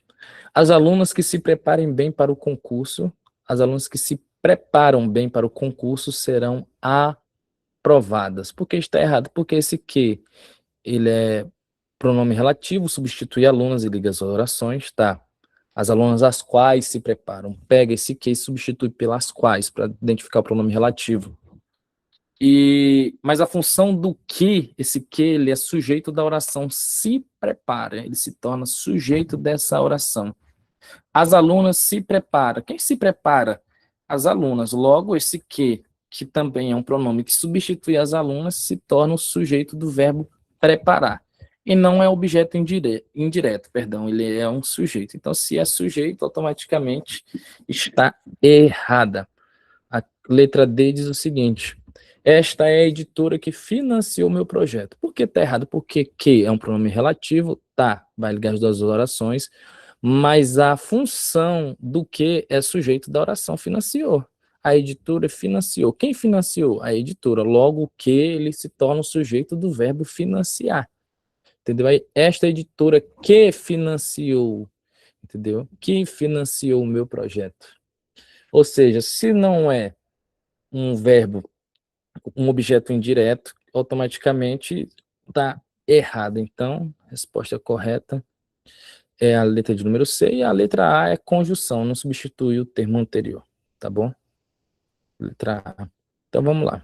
as alunas que se preparem bem para o concurso, as alunas que se preparam bem para o concurso serão aprovadas. Por que está errado? Porque esse que ele é pronome relativo, substitui alunas e liga as orações, tá? As alunas às quais se preparam. Pega esse que e substitui pelas quais, para identificar o pronome relativo. Mas a função do que, esse que, ele é sujeito da oração se prepara, ele se torna sujeito dessa oração. As alunas se preparam. Quem se prepara? As alunas. Logo, esse que também é um pronome que substitui as alunas, se torna o sujeito do verbo preparar. E não é objeto indireto, perdão, ele é um sujeito. Então, se é sujeito, automaticamente está errada. A letra D diz o seguinte: esta é a editora que financiou meu projeto. Por que está errado? Porque que é um pronome relativo, tá, vai ligar as duas orações, mas a função do que é sujeito da oração financiou. A editora financiou. Quem financiou? A editora. Logo, o que ele se torna o sujeito do verbo financiar. Entendeu? Aí, esta editora que financiou, entendeu? Que financiou o meu projeto. Ou seja, se não é um verbo, um objeto indireto, automaticamente está errado. Então, a resposta correta é a letra de número C, e a letra A é conjunção, não substitui o termo anterior, tá bom? Letra A. Então, vamos lá.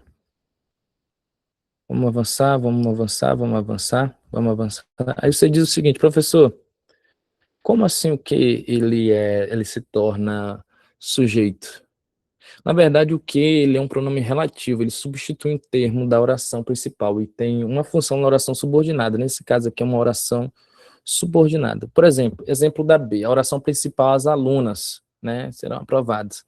Vamos avançar, vamos avançar, vamos avançar, vamos avançar. Aí você diz o seguinte: professor, como assim o que ele se torna sujeito? Na verdade, o que ele é um pronome relativo, ele substitui um termo da oração principal e tem uma função na oração subordinada. Nesse caso aqui é uma oração subordinada. Por exemplo, exemplo da B, a oração principal, as alunas, né, serão aprovadas.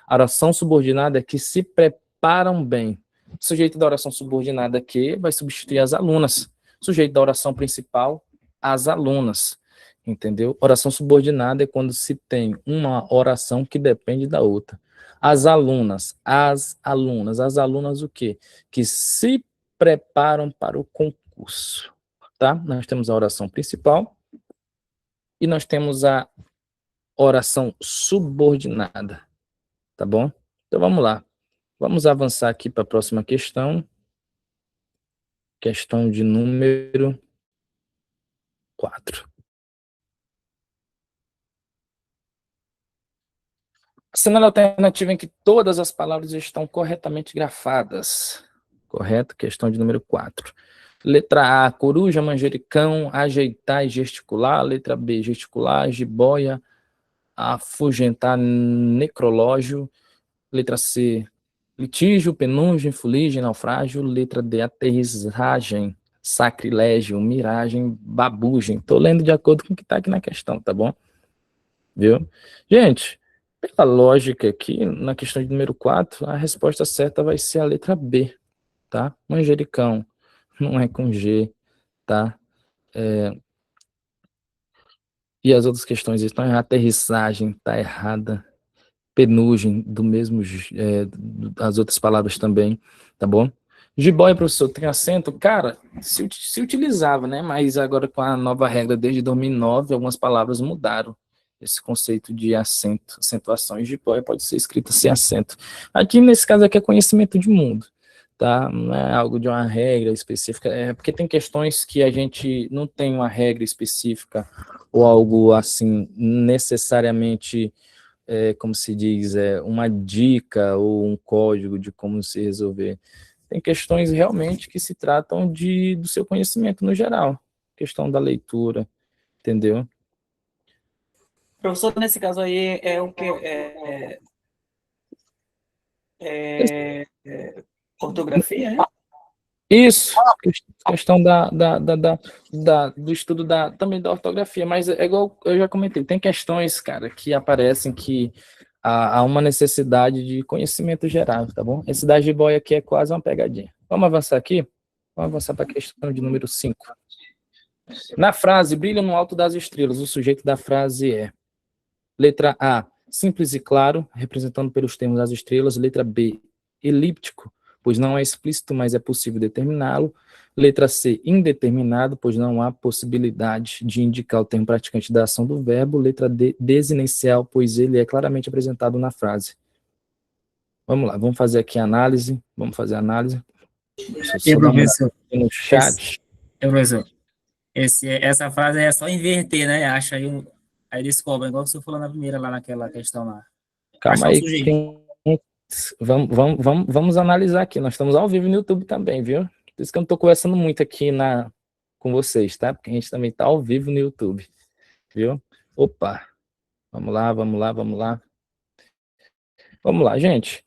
A oração subordinada é que se preparam bem. O sujeito da oração subordinada aqui vai substituir as alunas. O sujeito da oração principal, as alunas. Entendeu? Oração subordinada é quando se tem uma oração que depende da outra. As alunas o quê? Que se preparam para o concurso, tá? Nós temos a oração principal e nós temos a oração subordinada, tá bom? Então vamos lá. Vamos avançar aqui para a próxima questão. Questão de número 4. Assinale a alternativa em que todas as palavras estão corretamente grafadas. Correto? Questão de número 4. Letra A, coruja, manjericão, ajeitar e gesticular. Letra B, gesticular, jiboia, afugentar, necrológio. Letra C, litígio, penugem, fuligem, naufrágio. Letra D, aterrissagem, sacrilégio, miragem, babugem. Estou lendo de acordo com o que está aqui na questão, tá bom? Viu? Gente, pela lógica aqui, na questão de número 4, a resposta certa vai ser a letra B, tá? Manjericão, não é com G, tá? E as outras questões estão erradas. Aterrissagem está errada. Penugem, do mesmo, as outras palavras também, tá bom? Jiboia, professor, tem acento? Cara, se utilizava, né? Mas agora com a nova regra desde 2009, algumas palavras mudaram esse conceito de acento, acentuação. E jiboia pode ser escrita sem acento. Aqui, nesse caso aqui, é conhecimento de mundo, tá? Não é algo de uma regra específica, é porque tem questões que a gente não tem uma regra específica ou algo assim necessariamente, como se diz, uma dica ou um código de como se resolver. Tem questões realmente que se tratam do seu conhecimento no geral, questão da leitura, entendeu? Professor, nesse caso aí é o que? Ortografia, é? Isso, questão do estudo também da ortografia, mas é igual eu já comentei, tem questões, cara, que aparecem que há uma necessidade de conhecimento geral, tá bom? Esse da jiboia aqui é quase uma pegadinha. Vamos avançar aqui? Vamos avançar para a questão de número 5. Na frase, brilha no alto das estrelas, o sujeito da frase é: letra A, simples e claro, representando pelos termos as estrelas. Letra B, elíptico, pois não é explícito, mas é possível determiná-lo. Letra C, indeterminado, pois não há possibilidade de indicar o termo praticante da ação do verbo. Letra D, desinencial, pois ele é claramente apresentado na frase. Vamos lá, vamos fazer aqui a análise. Vamos fazer a análise. E, professor, no chat. professor, essa frase é só inverter, né? Acha aí descobre, igual você falou na primeira, lá naquela questão lá. Calma aí, vamos analisar aqui. Nós estamos ao vivo no YouTube também, viu? Por isso que eu não estou conversando muito aqui com vocês, tá? Porque a gente também está ao vivo no YouTube, viu? Opa, vamos lá. Vamos lá, gente.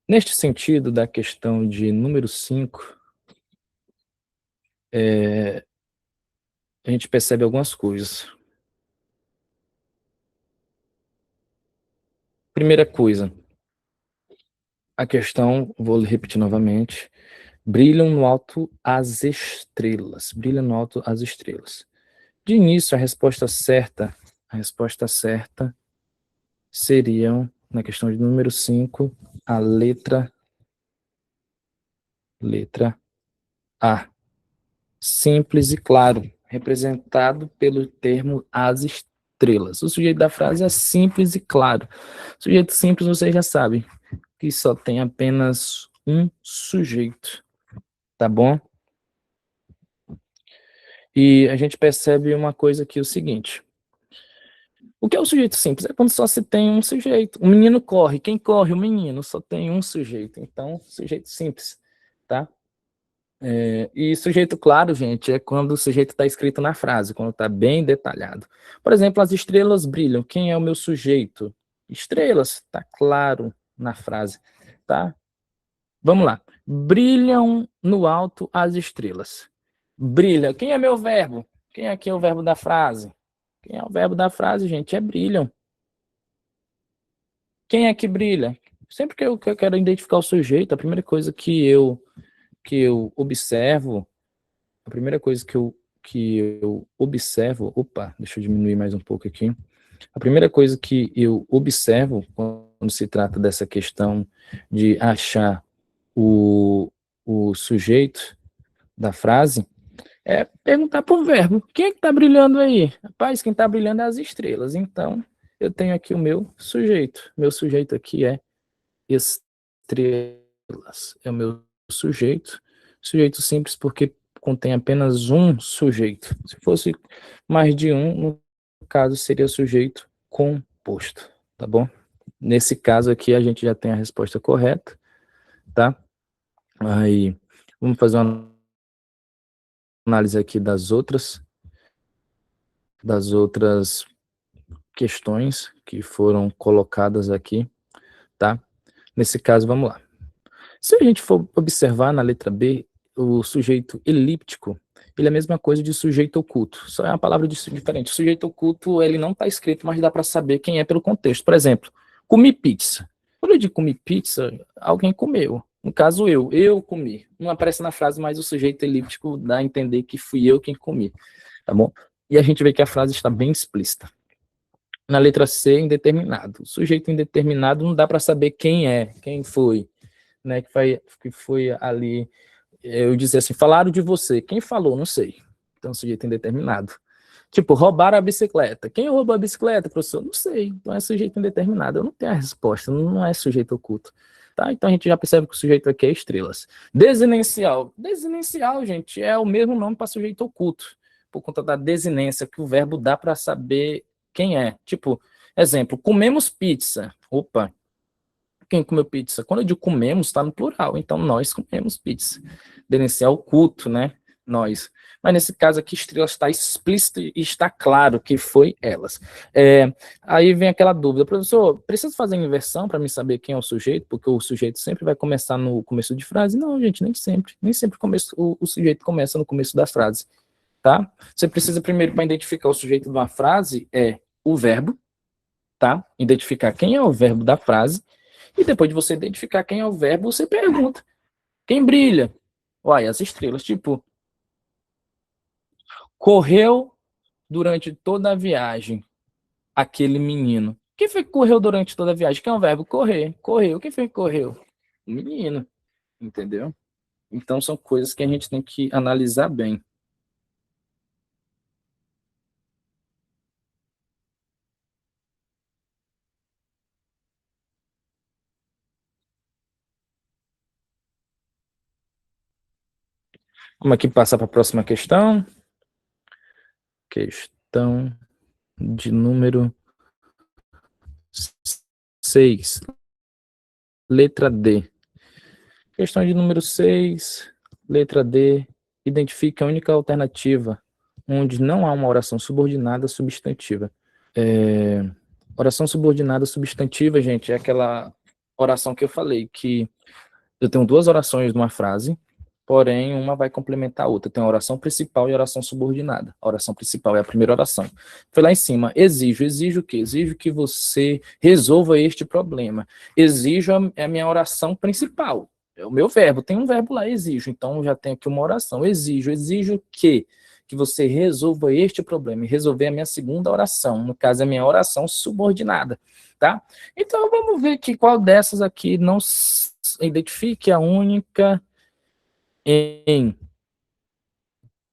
Neste sentido da questão de número 5, a gente percebe algumas coisas. Primeira coisa, a questão, vou repetir novamente, brilham no alto as estrelas. Brilham no alto as estrelas. De início, a resposta certa seriam, na questão de número 5, a letra A. Simples e claro, representado pelo termo as estrelas. O sujeito da frase é simples e claro. Sujeito simples, vocês já sabem, que só tem apenas um sujeito, tá bom? E a gente percebe uma coisa aqui, o seguinte: o que é o sujeito simples? É quando só se tem um sujeito. O menino corre. Quem corre? O menino. Só tem um sujeito. Então, sujeito simples, tá? E sujeito claro, gente, é quando o sujeito está escrito na frase, quando está bem detalhado. Por exemplo, as estrelas brilham. Quem é o meu sujeito? Estrelas, está claro na frase, tá? Vamos lá. Brilham no alto as estrelas. Brilha. Quem é meu verbo? Quem aqui é o verbo da frase? Quem é o verbo da frase, gente? É brilham. Quem é que brilha? Sempre que eu quero identificar o sujeito, a primeira coisa que eu observo, opa, deixa eu diminuir mais um pouco aqui. A primeira coisa que eu observo quando se trata dessa questão de achar o sujeito da frase é perguntar para o verbo: quem é que está brilhando aí? Rapaz, quem está brilhando é as estrelas. Então, eu tenho aqui o meu sujeito. Meu sujeito aqui é estrelas. É o meu sujeito. Sujeito simples porque contém apenas um sujeito. Se fosse mais de um, no caso, seria sujeito composto, tá bom? Nesse caso aqui, a gente já tem a resposta correta, tá? Aí, vamos fazer uma análise aqui das outras questões que foram colocadas aqui, tá? Nesse caso, vamos lá. Se a gente for observar na letra B, o sujeito elíptico, ele é a mesma coisa de sujeito oculto, só é uma palavra diferente. O sujeito oculto, ele não está escrito, mas dá para saber quem é pelo contexto. Por exemplo, comi pizza. Quando eu digo comi pizza, alguém comeu. No caso, eu comi. Não aparece na frase, mas o sujeito elíptico dá a entender que fui eu quem comi, tá bom? E a gente vê que a frase está bem explícita. Na letra C, indeterminado. O sujeito indeterminado não dá para saber quem é, quem foi, né? Que foi ali. Eu dizia assim: falaram de você. Quem falou? Não sei. Então, sujeito indeterminado. Tipo, roubaram a bicicleta. Quem roubou a bicicleta, professor? Não sei. Então, é sujeito indeterminado. Eu não tenho a resposta. Não é sujeito oculto. Tá? Então, a gente já percebe que o sujeito aqui é estrelas. Desinencial. Desinencial, gente, é o mesmo nome para sujeito oculto, por conta da desinência que o verbo dá para saber quem é. Tipo, exemplo, comemos pizza. Opa, quem comeu pizza? Quando eu digo comemos, está no plural, então nós comemos pizza. Denunciar oculto, né? nós. Mas nesse caso aqui, estrelas está explícito e está claro que foi elas. Aí vem aquela dúvida, professor, preciso fazer inversão para me saber quem é o sujeito? Porque o sujeito sempre vai começar no começo de frase? Não, gente, nem sempre. Nem sempre o sujeito começa no começo da frase, tá? Você precisa primeiro, para identificar o sujeito de uma frase, o verbo, tá? Identificar quem é o verbo da frase, e depois de você identificar quem é o verbo, você pergunta, quem brilha? Uai, as estrelas, tipo, correu durante toda a viagem aquele menino. Quem foi que correu durante toda a viagem? Quem é o verbo? Correr. Correu. Quem foi que correu? O menino. Entendeu? Então são coisas que a gente tem que analisar bem. Vamos aqui passar para a próxima questão. Questão de número 6. Letra D. Questão de número 6, letra D. Identifique a única alternativa onde não há uma oração subordinada substantiva. Oração subordinada substantiva, gente, é aquela oração que eu falei, que eu tenho duas orações numa frase, porém uma vai complementar a outra. Tem a oração principal e a oração subordinada. A oração principal é a primeira oração. Foi lá em cima, exijo o quê? Exijo que você resolva este problema. Exijo a minha oração principal. É o meu verbo, tem um verbo lá, exijo. Então já tem aqui uma oração. Exijo que você resolva este problema. E resolver a minha segunda oração. No caso, a minha oração subordinada, tá? Então vamos ver que qual dessas aqui não identifique a única em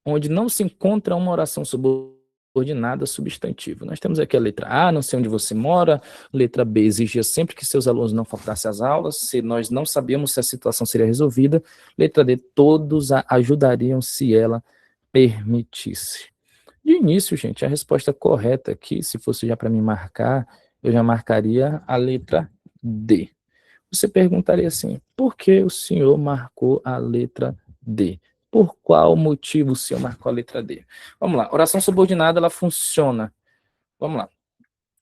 onde não se encontra uma oração subordinada substantiva. Nós temos aqui a letra A, não sei onde você mora. Letra B, exigia sempre que seus alunos não faltassem às aulas. Se nós não sabíamos se a situação seria resolvida. Letra D, todos a ajudariam se ela permitisse. De início, gente, a resposta correta aqui, se fosse já para me marcar, eu já marcaria a letra D. Você perguntaria assim, por que o senhor marcou a letra D? Por qual motivo o senhor marcou a letra D? Vamos lá, oração subordinada, ela funciona. Vamos lá.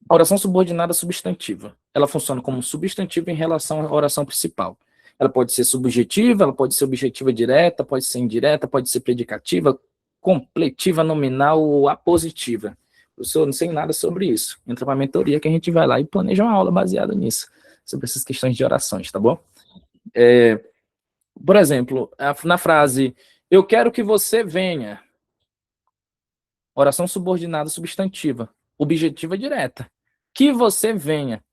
A oração subordinada substantiva. Ela funciona como substantivo em relação à oração principal. Ela pode ser subjetiva, ela pode ser objetiva direta, pode ser indireta, pode ser predicativa, completiva, nominal ou apositiva. Eu não sei nada sobre isso. Entra para a mentoria que a gente vai lá e planeja uma aula baseada nisso, sobre essas questões de orações, tá bom? Por exemplo, na frase, eu quero que você venha. Oração subordinada substantiva. Objetiva direta. Que você venha.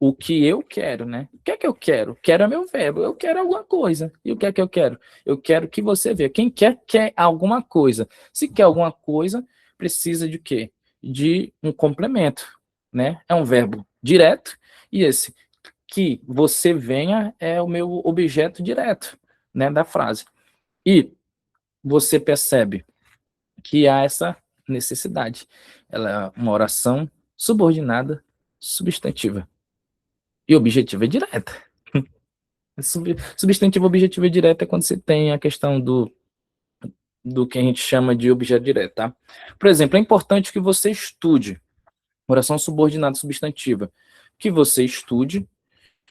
O que eu quero, né? O que é que eu quero? Quero é meu verbo. Eu quero alguma coisa. E o que é que eu quero? Eu quero que você venha. Quem quer alguma coisa. Se quer alguma coisa, precisa de quê? De um complemento, né? É um verbo direto. E esse que você venha é o meu objeto direto, né, da frase. E você percebe que há essa necessidade. Ela é uma oração subordinada substantiva. E objetiva direta. Substantivo objetivo e direto é quando você tem a questão do que a gente chama de objeto direto, tá? Por exemplo, é importante que você estude. Oração subordinada substantiva. Que você estude.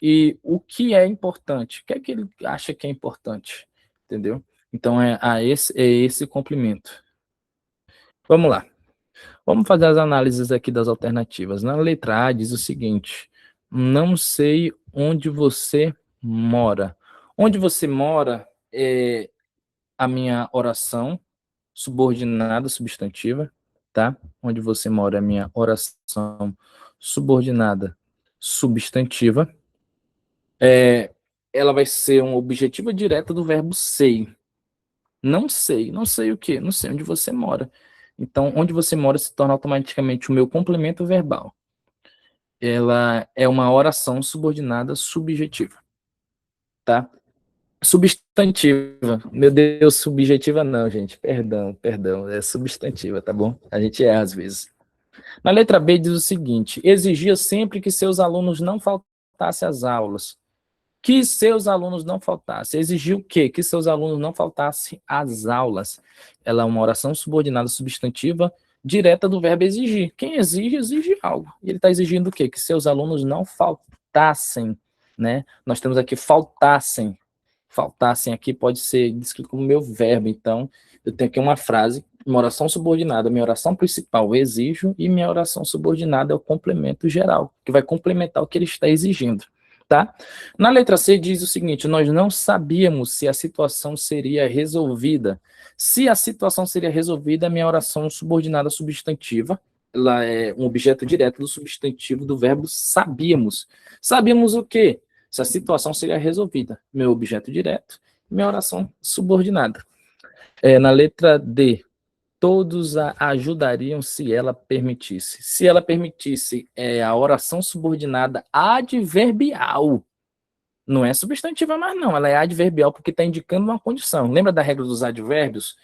E o que é importante? O que é que ele acha que é importante? Entendeu? Então, esse complemento. Vamos lá. Vamos fazer as análises aqui das alternativas. Na letra A diz o seguinte, não sei onde você mora. Onde você mora é a minha oração subordinada substantiva, tá? Onde você mora é a minha oração subordinada substantiva. Ela vai ser uma objetiva direta do verbo sei. Não sei o quê? Não sei onde você mora. Então, onde você mora se torna automaticamente o meu complemento verbal. Ela é uma oração subordinada subjetiva, tá? Substantiva. Meu Deus, subjetiva não, gente. Perdão. É substantiva, tá bom? A gente erra às vezes. Na letra B diz o seguinte, exigia sempre que seus alunos não faltassem às aulas. que seus alunos não faltassem. Exigiu o quê? Que seus alunos não faltassem às aulas. Ela é uma oração subordinada substantiva direta do verbo exigir. Quem exige, exige algo. E ele está exigindo o quê? Que seus alunos não faltassem, né? Nós temos aqui faltassem. Faltassem aqui pode ser descrito como meu verbo. Então, eu tenho aqui uma frase, uma oração subordinada. Minha oração principal eu exijo e minha oração subordinada é o complemento geral, que vai complementar o que ele está exigindo. Tá? Na letra C diz o seguinte: nós não sabíamos se a situação seria resolvida. Se a situação seria resolvida, minha oração subordinada substantiva, ela é um objeto direto do substantivo do verbo sabíamos. Sabíamos o quê? Se a situação seria resolvida. Meu objeto direto, minha oração subordinada. Na letra D, todos a ajudariam se ela permitisse. Se ela permitisse, é a oração subordinada adverbial. Não é substantiva mais não, ela é adverbial porque está indicando uma condição. Lembra da regra dos advérbios?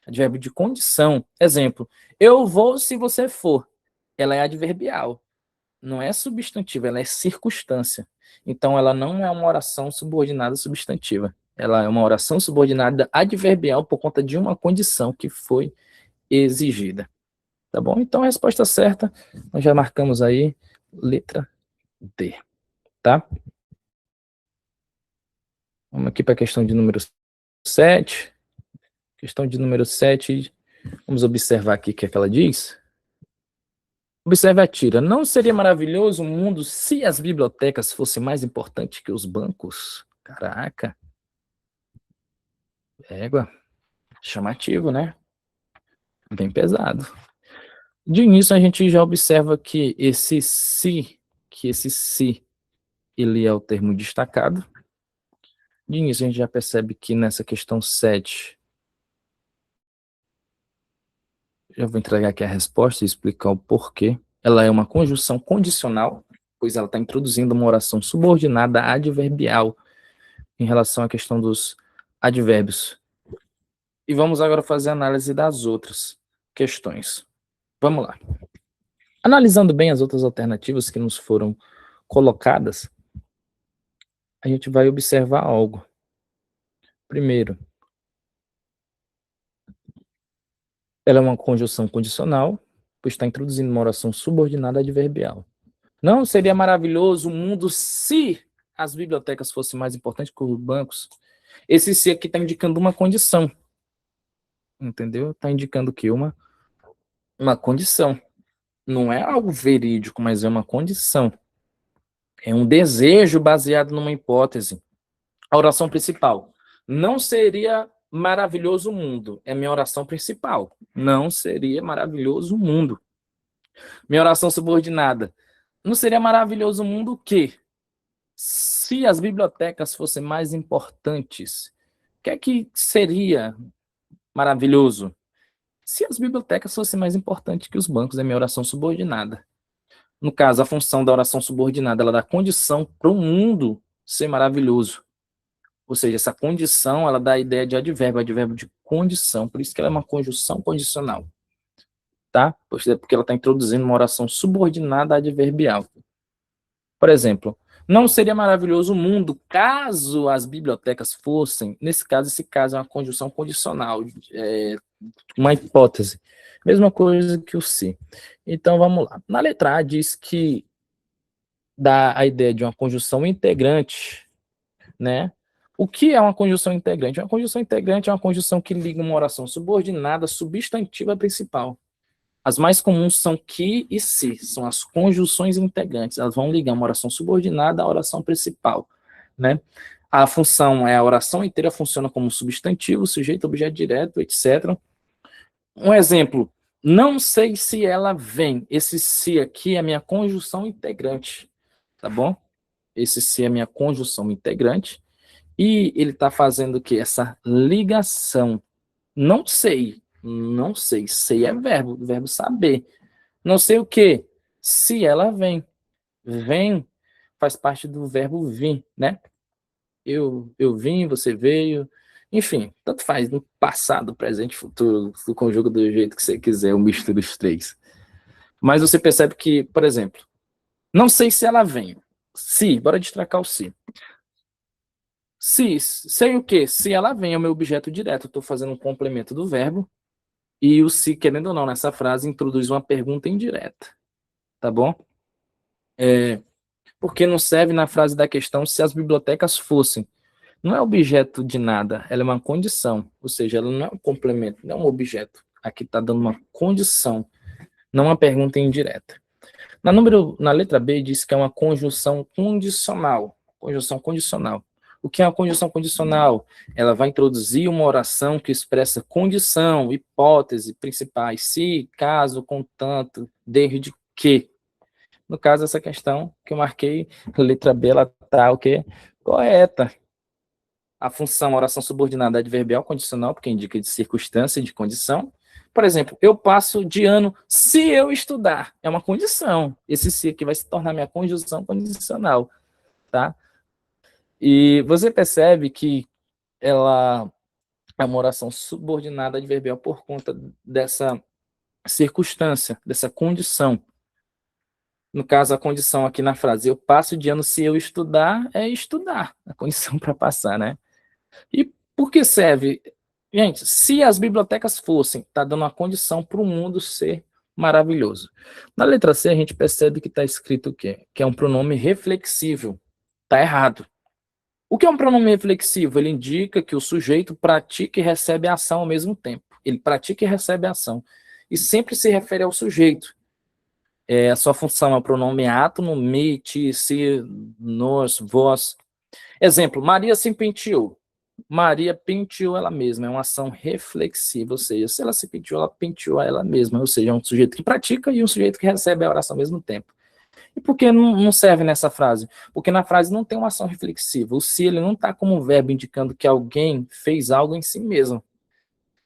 Advérbio de condição. Exemplo, eu vou se você for. Ela é adverbial. Não é substantiva, ela é circunstância. Então, ela não é uma oração subordinada substantiva. Ela é uma oração subordinada adverbial por conta de uma condição que foi exigida. Tá bom? Então, a resposta certa, nós já marcamos aí, letra D. Tá? Vamos aqui para a questão de número 7. Questão de número 7, vamos observar aqui o que é que ela diz. Observe a tira. Não seria maravilhoso o mundo se as bibliotecas fossem mais importantes que os bancos? Caraca. Égua. Chamativo, né? Bem pesado. De início, a gente já observa que esse se, ele é o termo destacado. De início, a gente já percebe que nessa questão 7, já vou entregar aqui a resposta e explicar o porquê. Ela é uma conjunção condicional, pois ela está introduzindo uma oração subordinada adverbial em relação à questão dos advérbios. E vamos agora fazer a análise das outras questões. Vamos lá. Analisando bem as outras alternativas que nos foram colocadas, a gente vai observar algo. Primeiro, ela é uma conjunção condicional, pois está introduzindo uma oração subordinada adverbial. Não seria maravilhoso o mundo se as bibliotecas fossem mais importantes que os bancos? Esse se aqui está indicando uma condição. Entendeu? Está indicando que uma condição. Não é algo verídico, mas é uma condição. É um desejo baseado numa hipótese. A oração principal. Não seria maravilhoso o mundo. É minha oração principal. Não seria maravilhoso o mundo. Minha oração subordinada. Não seria maravilhoso o mundo o quê? Se as bibliotecas fossem mais importantes, o que é que seria maravilhoso? Se as bibliotecas fossem mais importantes que os bancos, é minha oração subordinada. No caso, a função da oração subordinada, ela dá condição para o mundo ser maravilhoso. Ou seja, essa condição, ela dá a ideia de advérbio de condição. Por isso que ela é uma conjunção condicional. Tá? Porque ela está introduzindo uma oração subordinada adverbial. Por exemplo, não seria maravilhoso o mundo caso as bibliotecas fossem, nesse caso, esse caso é uma conjunção condicional, uma hipótese. Mesma coisa que o se. Então, vamos lá. Na letra A diz que dá a ideia de uma conjunção integrante, né? O que é uma conjunção integrante? Uma conjunção integrante é uma conjunção que liga uma oração subordinada substantiva principal. As mais comuns são que e se, são as conjunções integrantes. Elas vão ligar uma oração subordinada à oração principal, né? A função a oração inteira funciona como substantivo, sujeito, objeto direto, etc. Um exemplo, não sei se ela vem. Esse se aqui é a minha conjunção integrante, tá bom? Esse se é a minha conjunção integrante. E ele está fazendo o quê? Essa ligação. Não sei. Sei é verbo saber. Não sei o quê? Se ela vem. Vem faz parte do verbo vir, né? Eu vim, você veio. Enfim, tanto faz no passado, presente, futuro, o conjuga do jeito que você quiser, o misto dos três. Mas você percebe que, por exemplo, não sei se ela vem. Se, bora destacar o se. Sei o quê? Se ela vem é o meu objeto direto, eu estou fazendo um complemento do verbo, e o se, querendo ou não, nessa frase, introduz uma pergunta indireta, tá bom? Porque não serve na frase da questão se as bibliotecas fossem. Não é objeto de nada, ela é uma condição, ou seja, ela não é um complemento, não é um objeto. Aqui está dando uma condição, não uma pergunta indireta. Na letra B diz que é uma conjunção condicional. Conjunção condicional. O que é uma conjunção condicional? Ela vai introduzir uma oração que expressa condição, hipótese, principais, se, caso, contanto, desde que. No caso, essa questão que eu marquei, letra B, ela está o quê? Correta. A função oração subordinada adverbial condicional, porque indica de circunstância e de condição. Por exemplo, eu passo de ano se eu estudar. É uma condição. Esse se aqui vai se tornar minha conjunção condicional, tá? E você percebe que ela é uma oração subordinada adverbial por conta dessa circunstância, dessa condição. No caso, a condição aqui na frase, eu passo de ano se eu estudar, é estudar. A condição para passar, né? E por que serve? Gente, se as bibliotecas fossem, tá dando uma condição para o mundo ser maravilhoso. Na letra C, a gente percebe que está escrito o quê? Que é um pronome reflexível. Tá errado. O que é um pronome reflexivo? Ele indica que o sujeito pratica e recebe a ação ao mesmo tempo. Ele pratica e recebe a ação. E sempre se refere ao sujeito. A sua função é o pronome átono, me, ti, si, nós, vós. Exemplo, Maria se penteou. Maria penteou ela mesma, é uma ação reflexiva, ou seja, se ela se penteou, ela penteou ela mesma, ou seja, é um sujeito que pratica e um sujeito que recebe a oração ao mesmo tempo. E por que não serve nessa frase? Porque na frase não tem uma ação reflexiva. O se ele não está como verbo indicando que alguém fez algo em si mesmo,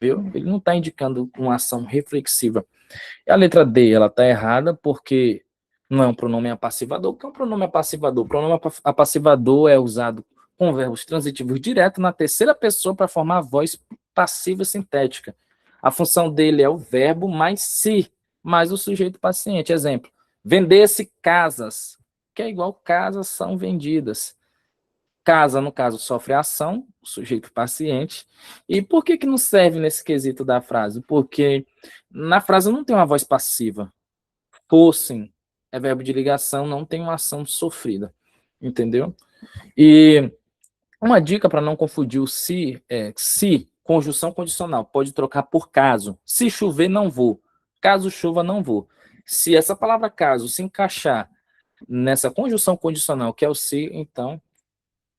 viu? Ele não está indicando uma ação reflexiva. E a letra D, ela está errada porque não é um pronome apassivador. O que é um pronome apassivador? O pronome apassivador é usado com verbos transitivos direto na terceira pessoa para formar a voz passiva sintética. A função dele é o verbo mais se, mais o sujeito paciente. Exemplo, vender-se casas, que é igual casas são vendidas. Casa, no caso, sofre a ação, o sujeito paciente. E por que não serve nesse quesito da frase? Porque na frase não tem uma voz passiva. Fossem é verbo de ligação, não tem uma ação sofrida. Entendeu? E uma dica para não confundir o se é se, conjunção condicional, pode trocar por caso. Se chover, não vou. Caso chova, não vou. Se essa palavra caso se encaixar nessa conjunção condicional, que é o se, então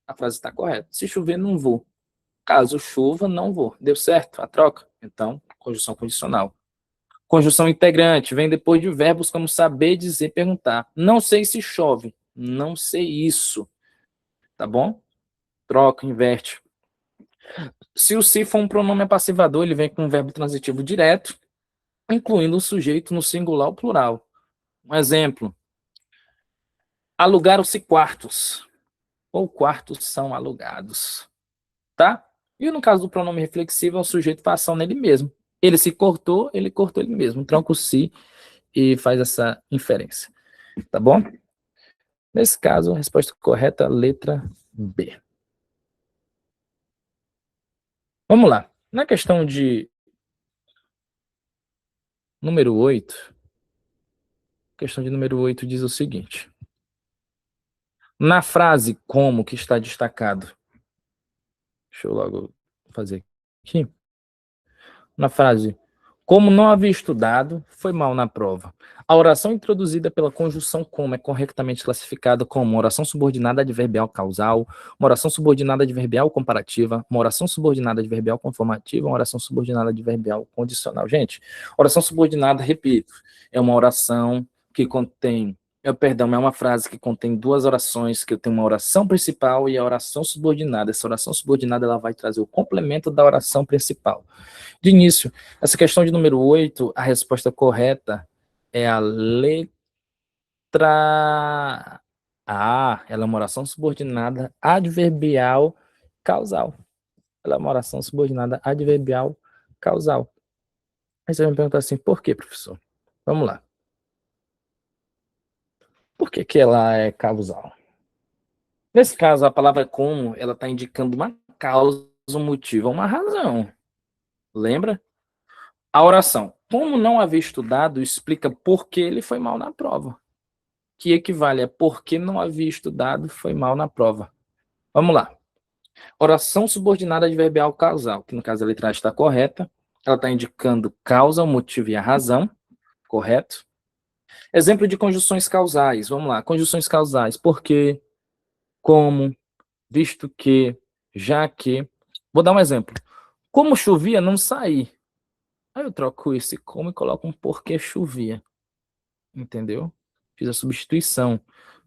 a frase está correta. Se chover, não vou. Caso chova, não vou. Deu certo a troca? Então, conjunção condicional. Conjunção integrante vem depois de verbos como saber, dizer, perguntar. Não sei se chove. Não sei isso. Tá bom? Troca, inverte. Se o se for um pronome passivador, ele vem com um verbo transitivo direto, incluindo o sujeito no singular ou plural. Um exemplo. Alugaram-se quartos. Ou quartos são alugados. Tá? E no caso do pronome reflexivo, é o sujeito faz ação nele mesmo. Ele se cortou, ele cortou ele mesmo. Troca o se e faz essa inferência. Tá bom? Nesse caso, a resposta correta, letra B. Vamos lá. Na questão de número 8, questão de número 8 diz o seguinte. Na frase como que está destacado, deixa eu logo fazer aqui. Na frase, como não havia estudado, foi mal na prova. A oração introduzida pela conjunção como é corretamente classificada como uma oração subordinada adverbial causal, uma oração subordinada adverbial comparativa, uma oração subordinada adverbial conformativa, uma oração subordinada adverbial condicional. Gente, oração subordinada, repito, é uma oração que contém é uma frase que contém duas orações, que eu tenho uma oração principal e a oração subordinada. Essa oração subordinada ela vai trazer o complemento da oração principal. De início, essa questão de número 8, a resposta correta é a letra A. Ela é uma oração subordinada adverbial causal. Ela é uma oração subordinada adverbial causal. Aí você vai me perguntar assim, por quê, professor? Vamos lá. Por que ela é causal? Nesse caso, a palavra como, ela está indicando uma causa, um motivo, uma razão. Lembra? A oração. Como não havia estudado, explica por que ele foi mal na prova. Que equivale a por que não havia estudado, foi mal na prova. Vamos lá. Oração subordinada adverbial causal, que no caso a letra A está correta. Ela está indicando causa, o motivo e a razão. Correto? Exemplo de conjunções causais. Vamos lá. Conjunções causais. Porque, como, visto que, já que. Vou dar um exemplo. Como chovia, não saí. Aí eu troco esse como e coloco um porque chovia. Entendeu? Fiz a substituição.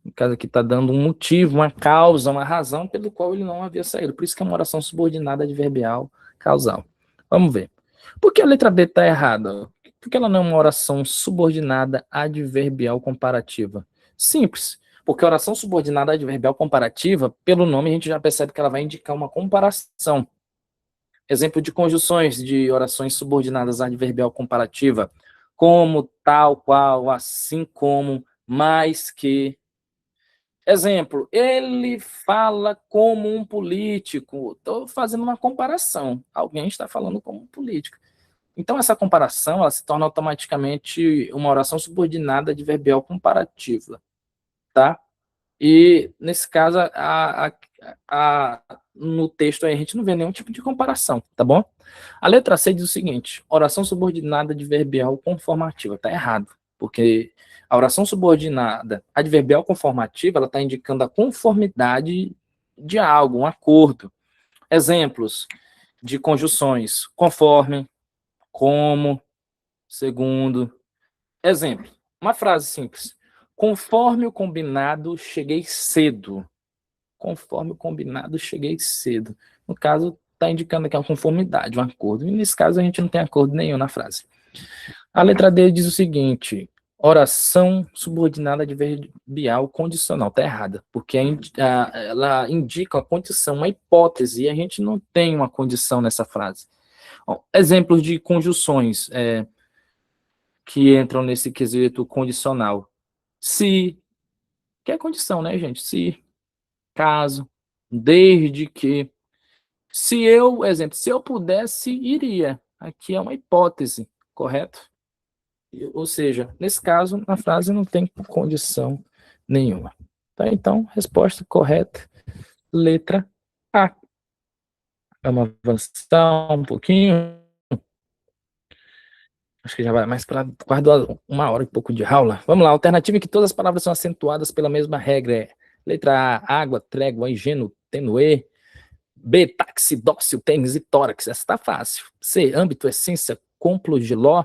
No caso aqui está dando um motivo, uma causa, uma razão pelo qual ele não havia saído. Por isso que é uma oração subordinada adverbial causal. Vamos ver. Por que a letra B está errada? Por que ela não é uma oração subordinada adverbial comparativa? Simples. Porque a oração subordinada adverbial comparativa, pelo nome a gente já percebe que ela vai indicar uma comparação. Exemplo de conjunções de orações subordinadas adverbial comparativa. Como, tal, qual, assim como, mais que. Exemplo, ele fala como um político. Estou fazendo uma comparação. Alguém está falando como um político. Então, essa comparação ela se torna automaticamente uma oração subordinada adverbial comparativa. Tá? E, nesse caso, no texto aí, a gente não vê nenhum tipo de comparação, tá bom? A letra C diz o seguinte: oração subordinada adverbial conformativa. Tá errado, porque a oração subordinada adverbial conformativa, ela está indicando a conformidade de algo, um acordo. Exemplos de conjunções: conforme, como, segundo. Exemplo, uma frase simples. Conforme o combinado, cheguei cedo. Conforme o combinado, cheguei cedo. No caso, está indicando aqui uma conformidade, um acordo. E nesse caso, a gente não tem acordo nenhum na frase. A letra D diz o seguinte: oração subordinada adverbial condicional. Está errada, porque ela indica a condição, uma hipótese, e a gente não tem uma condição nessa frase. Bom, exemplos de conjunções que entram nesse quesito condicional. Se, que é condição, né, gente? Se, caso, desde que. Se eu, exemplo, se eu pudesse, iria. Aqui é uma hipótese, correto? Ou seja, nesse caso, na frase não tem condição nenhuma. Tá? Então, resposta correta, letra A. Vamos avançar um pouquinho. Acho que já vai mais para quase 1 hora e pouco de aula. Vamos lá, alternativa em que todas as palavras são acentuadas pela mesma regra é letra A, água, trégua, ingênuo, tenue. B, táxi, dócil, tênis e tórax. Essa está fácil. C, âmbito, essência, complo, giló.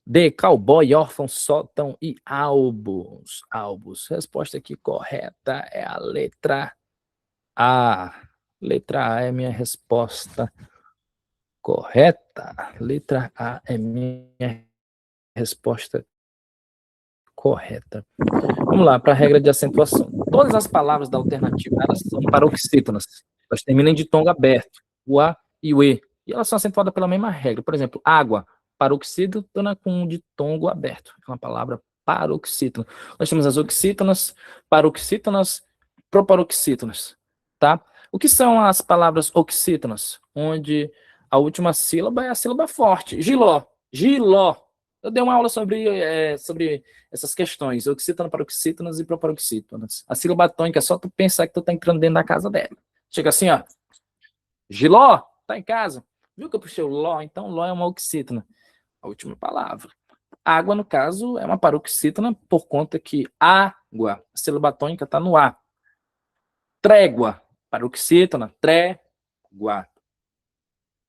D, cowboy, órfão, sótão e albos. Albos. Resposta aqui correta é a letra A. Letra A é minha resposta correta. Letra A é minha resposta correta. Vamos lá, para a regra de acentuação. Todas as palavras da alternativa, elas são paroxítonas. Elas terminam de tom aberto, o A e o E. E elas são acentuadas pela mesma regra. Por exemplo, água, paroxítona com ditongo aberto. É uma palavra paroxítona. Nós temos as oxítonas, paroxítonas, proparoxítonas. Tá? O que são as palavras oxítonas? Onde a última sílaba é a sílaba forte. Giló, giló. Eu dei uma aula sobre essas questões, oxítona, paroxítonas e proparoxítonas. A sílaba tônica é só tu pensar que tu tá entrando dentro da casa dela. Chega assim, ó. Giló, tá em casa? Viu que eu puxei o ló? Então, ló é uma oxítona. A última palavra. Água, no caso, é uma paroxítona por conta que água, a sílaba tônica tá no A. Trégua, paroxítona, trégua.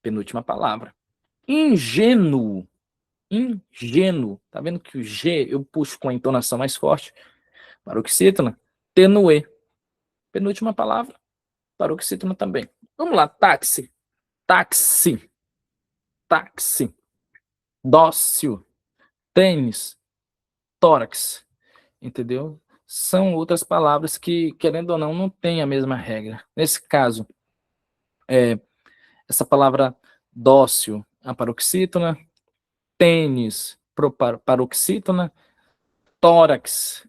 Penúltima palavra. Ingênuo. Ingênuo. Tá vendo que o G eu puxo com a entonação mais forte? Paroxítona. Tenue. Penúltima palavra. Paroxítona também. Vamos lá. Táxi. Táxi. Táxi. Dócil. Tênis. Tórax. Entendeu? São outras palavras que, querendo ou não tem a mesma regra. Nesse caso, essa palavra dócil, a paroxítona. Tênis, paroxítona. Tórax,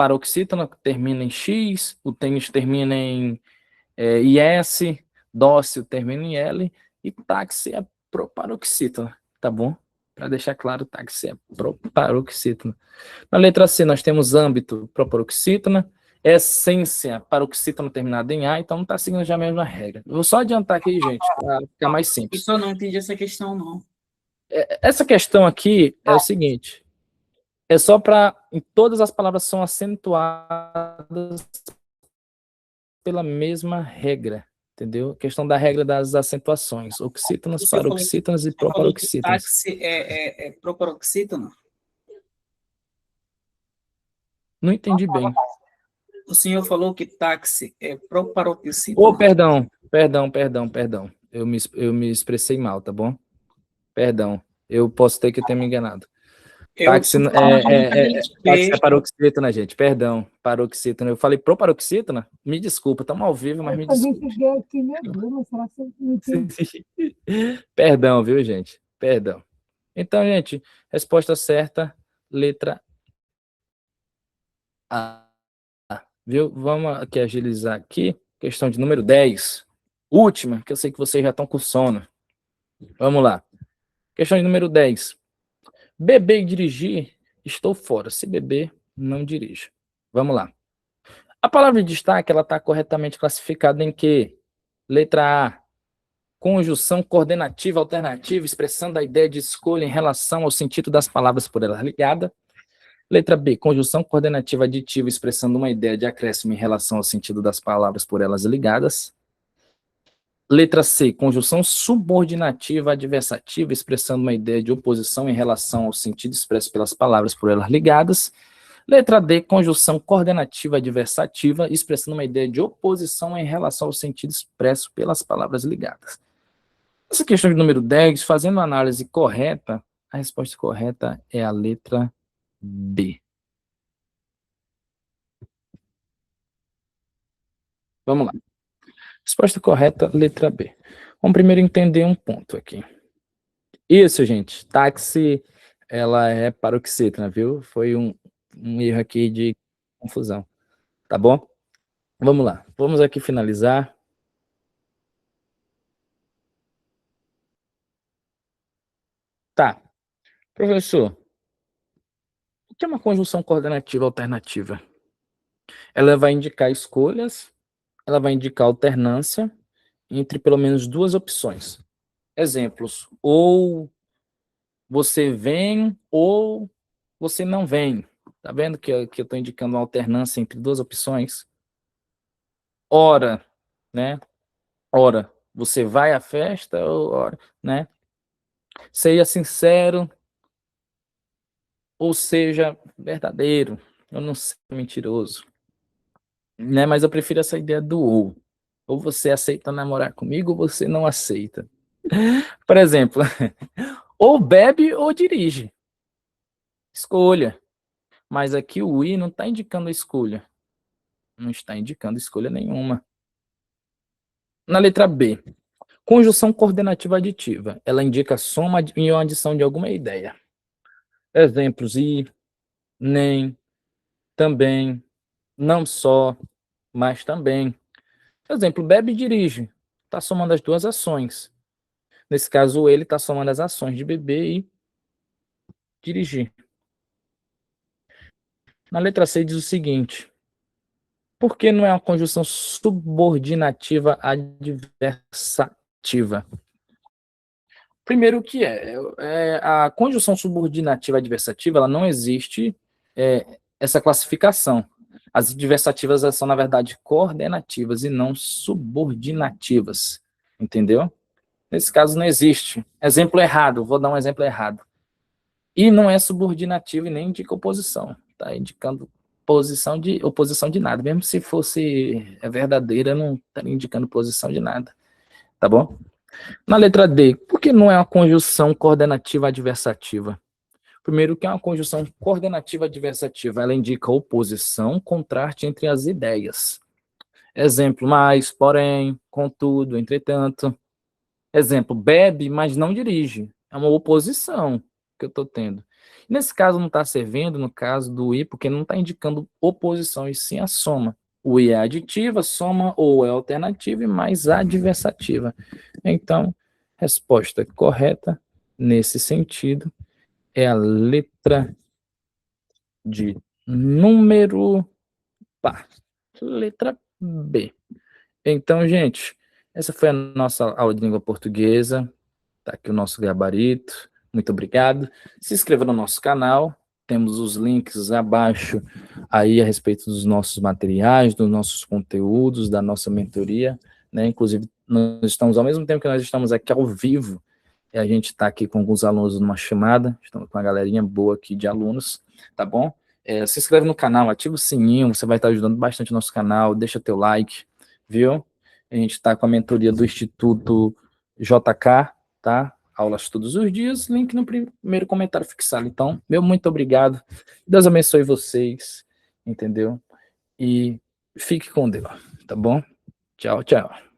paroxítona termina em X, o tênis termina em IS, dócil termina em L, e táxi é proparoxítona, tá bom? Para deixar claro, táxi é proparoxítona. Na letra C, nós temos âmbito, proparoxítona, essência, paroxítona terminada em A, então não está seguindo já a mesma regra. Eu vou só adiantar aqui, gente, para ficar mais Eu simples. só não entendi essa questão, não. Essa questão aqui é o seguinte, é só para, em todas as palavras são acentuadas pela mesma regra, entendeu? Questão da regra das acentuações, oxítonas, Você falou que- paroxítonas e Você falou que proparoxítonas. táxi é proparoxítona? Não entendi bem. O senhor falou que táxi é Oh, proparoxítona? perdão. Eu me expressei mal, tá bom? Perdão. Eu posso ter que ter me enganado. Eu Táxi tô falando de táxi é paroxítona, gente. Perdão, paroxítona. Eu falei proparoxítona? Me desculpa, estamos ao vivo, mas me desculpa. Perdão, viu, gente? Perdão. Então, gente, resposta certa, letra A. Viu? Vamos aqui agilizar aqui. Questão de número 10. Última, que eu sei que vocês já estão com sono. Vamos lá. Questão de número 10. Beber e dirigir, estou fora. Se beber, não dirija. Vamos lá. A palavra de destaque, ela está corretamente classificada em quê? Letra A. Conjunção coordenativa alternativa, expressando a ideia de escolha em relação ao sentido das palavras por elas ligada. Letra B. Conjunção coordenativa aditiva, expressando uma ideia de acréscimo em relação ao sentido das palavras por elas ligadas. Letra C, conjunção subordinativa adversativa, expressando uma ideia de oposição em relação ao sentido expresso pelas palavras por elas ligadas. Letra D, conjunção coordenativa adversativa, expressando uma ideia de oposição em relação ao sentido expresso pelas palavras ligadas. Essa questão de número 10, fazendo a análise correta, a resposta correta é a letra B. Vamos lá. Resposta correta, letra B. Vamos primeiro entender um ponto aqui. Isso, gente. Táxi, ela é paroxítona, viu? Foi um erro aqui de confusão. Tá bom? Vamos lá. Vamos aqui finalizar. Tá. Professor, o que é uma conjunção coordenativa alternativa? Ela vai indicar escolhas, ela vai indicar alternância entre pelo menos duas opções. Exemplos, ou você vem ou você não vem. Tá vendo que eu estou indicando uma alternância entre duas opções? Ora, né? Ora, você vai à festa ou ora, né? Seja sincero ou seja verdadeiro. Eu não sou mentiroso, né? Mas eu prefiro essa ideia do ou. Ou você aceita namorar comigo ou você não aceita. Por exemplo, ou bebe ou dirige. Escolha. Mas aqui o I não está indicando a escolha. Não está indicando escolha nenhuma. Na letra B, conjunção coordenativa aditiva. Ela indica a soma e uma adição de alguma ideia. Exemplos: e, nem, também, não só, mas também. Exemplo: bebe e dirige. Está somando as duas ações. Nesse caso, ele está somando as ações de beber e dirigir. Na letra C diz o seguinte: por que não é uma conjunção subordinativa adversativa? Primeiro, o que a conjunção subordinativa adversativa, ela não existe essa classificação. As adversativas são, na verdade, coordenativas e não subordinativas, entendeu? Nesse caso, não existe. Exemplo errado, vou dar um exemplo errado. E não é subordinativo e nem indica oposição. Está indicando oposição de nada. Mesmo se fosse verdadeira, não estaria indicando posição de nada. Tá bom? Na letra D, por que não é uma conjunção coordenativa adversativa? Primeiro, que é uma conjunção coordenativa adversativa, ela indica oposição, contraste entre as ideias. Exemplo: mas, porém, contudo, entretanto. Exemplo: bebe, mas não dirige. É uma oposição que eu estou tendo. Nesse caso não está servindo, no caso do I, porque não está indicando oposição, e sim a soma. O I é aditiva, soma ou é alternativa e mais adversativa. Então, resposta correta nesse sentido é a letra de número letra B. Então, gente, essa foi a nossa aula de língua portuguesa. Tá aqui o nosso gabarito. Muito obrigado. Se inscreva no nosso canal. Temos os links abaixo aí a respeito dos nossos materiais, dos nossos conteúdos, da nossa mentoria, né? Inclusive, nós estamos, ao mesmo tempo que nós estamos aqui ao vivo, e a gente está aqui com alguns alunos numa chamada, estamos com uma galerinha boa aqui de alunos, tá bom? Se inscreve no canal, ativa o sininho, você vai estar ajudando bastante o nosso canal, deixa teu like, viu? A gente está com a mentoria do Instituto JK, tá? Aulas todos os dias, link no primeiro comentário fixado. Então, meu muito obrigado, Deus abençoe vocês, entendeu? E fique com Deus, tá bom? Tchau, tchau.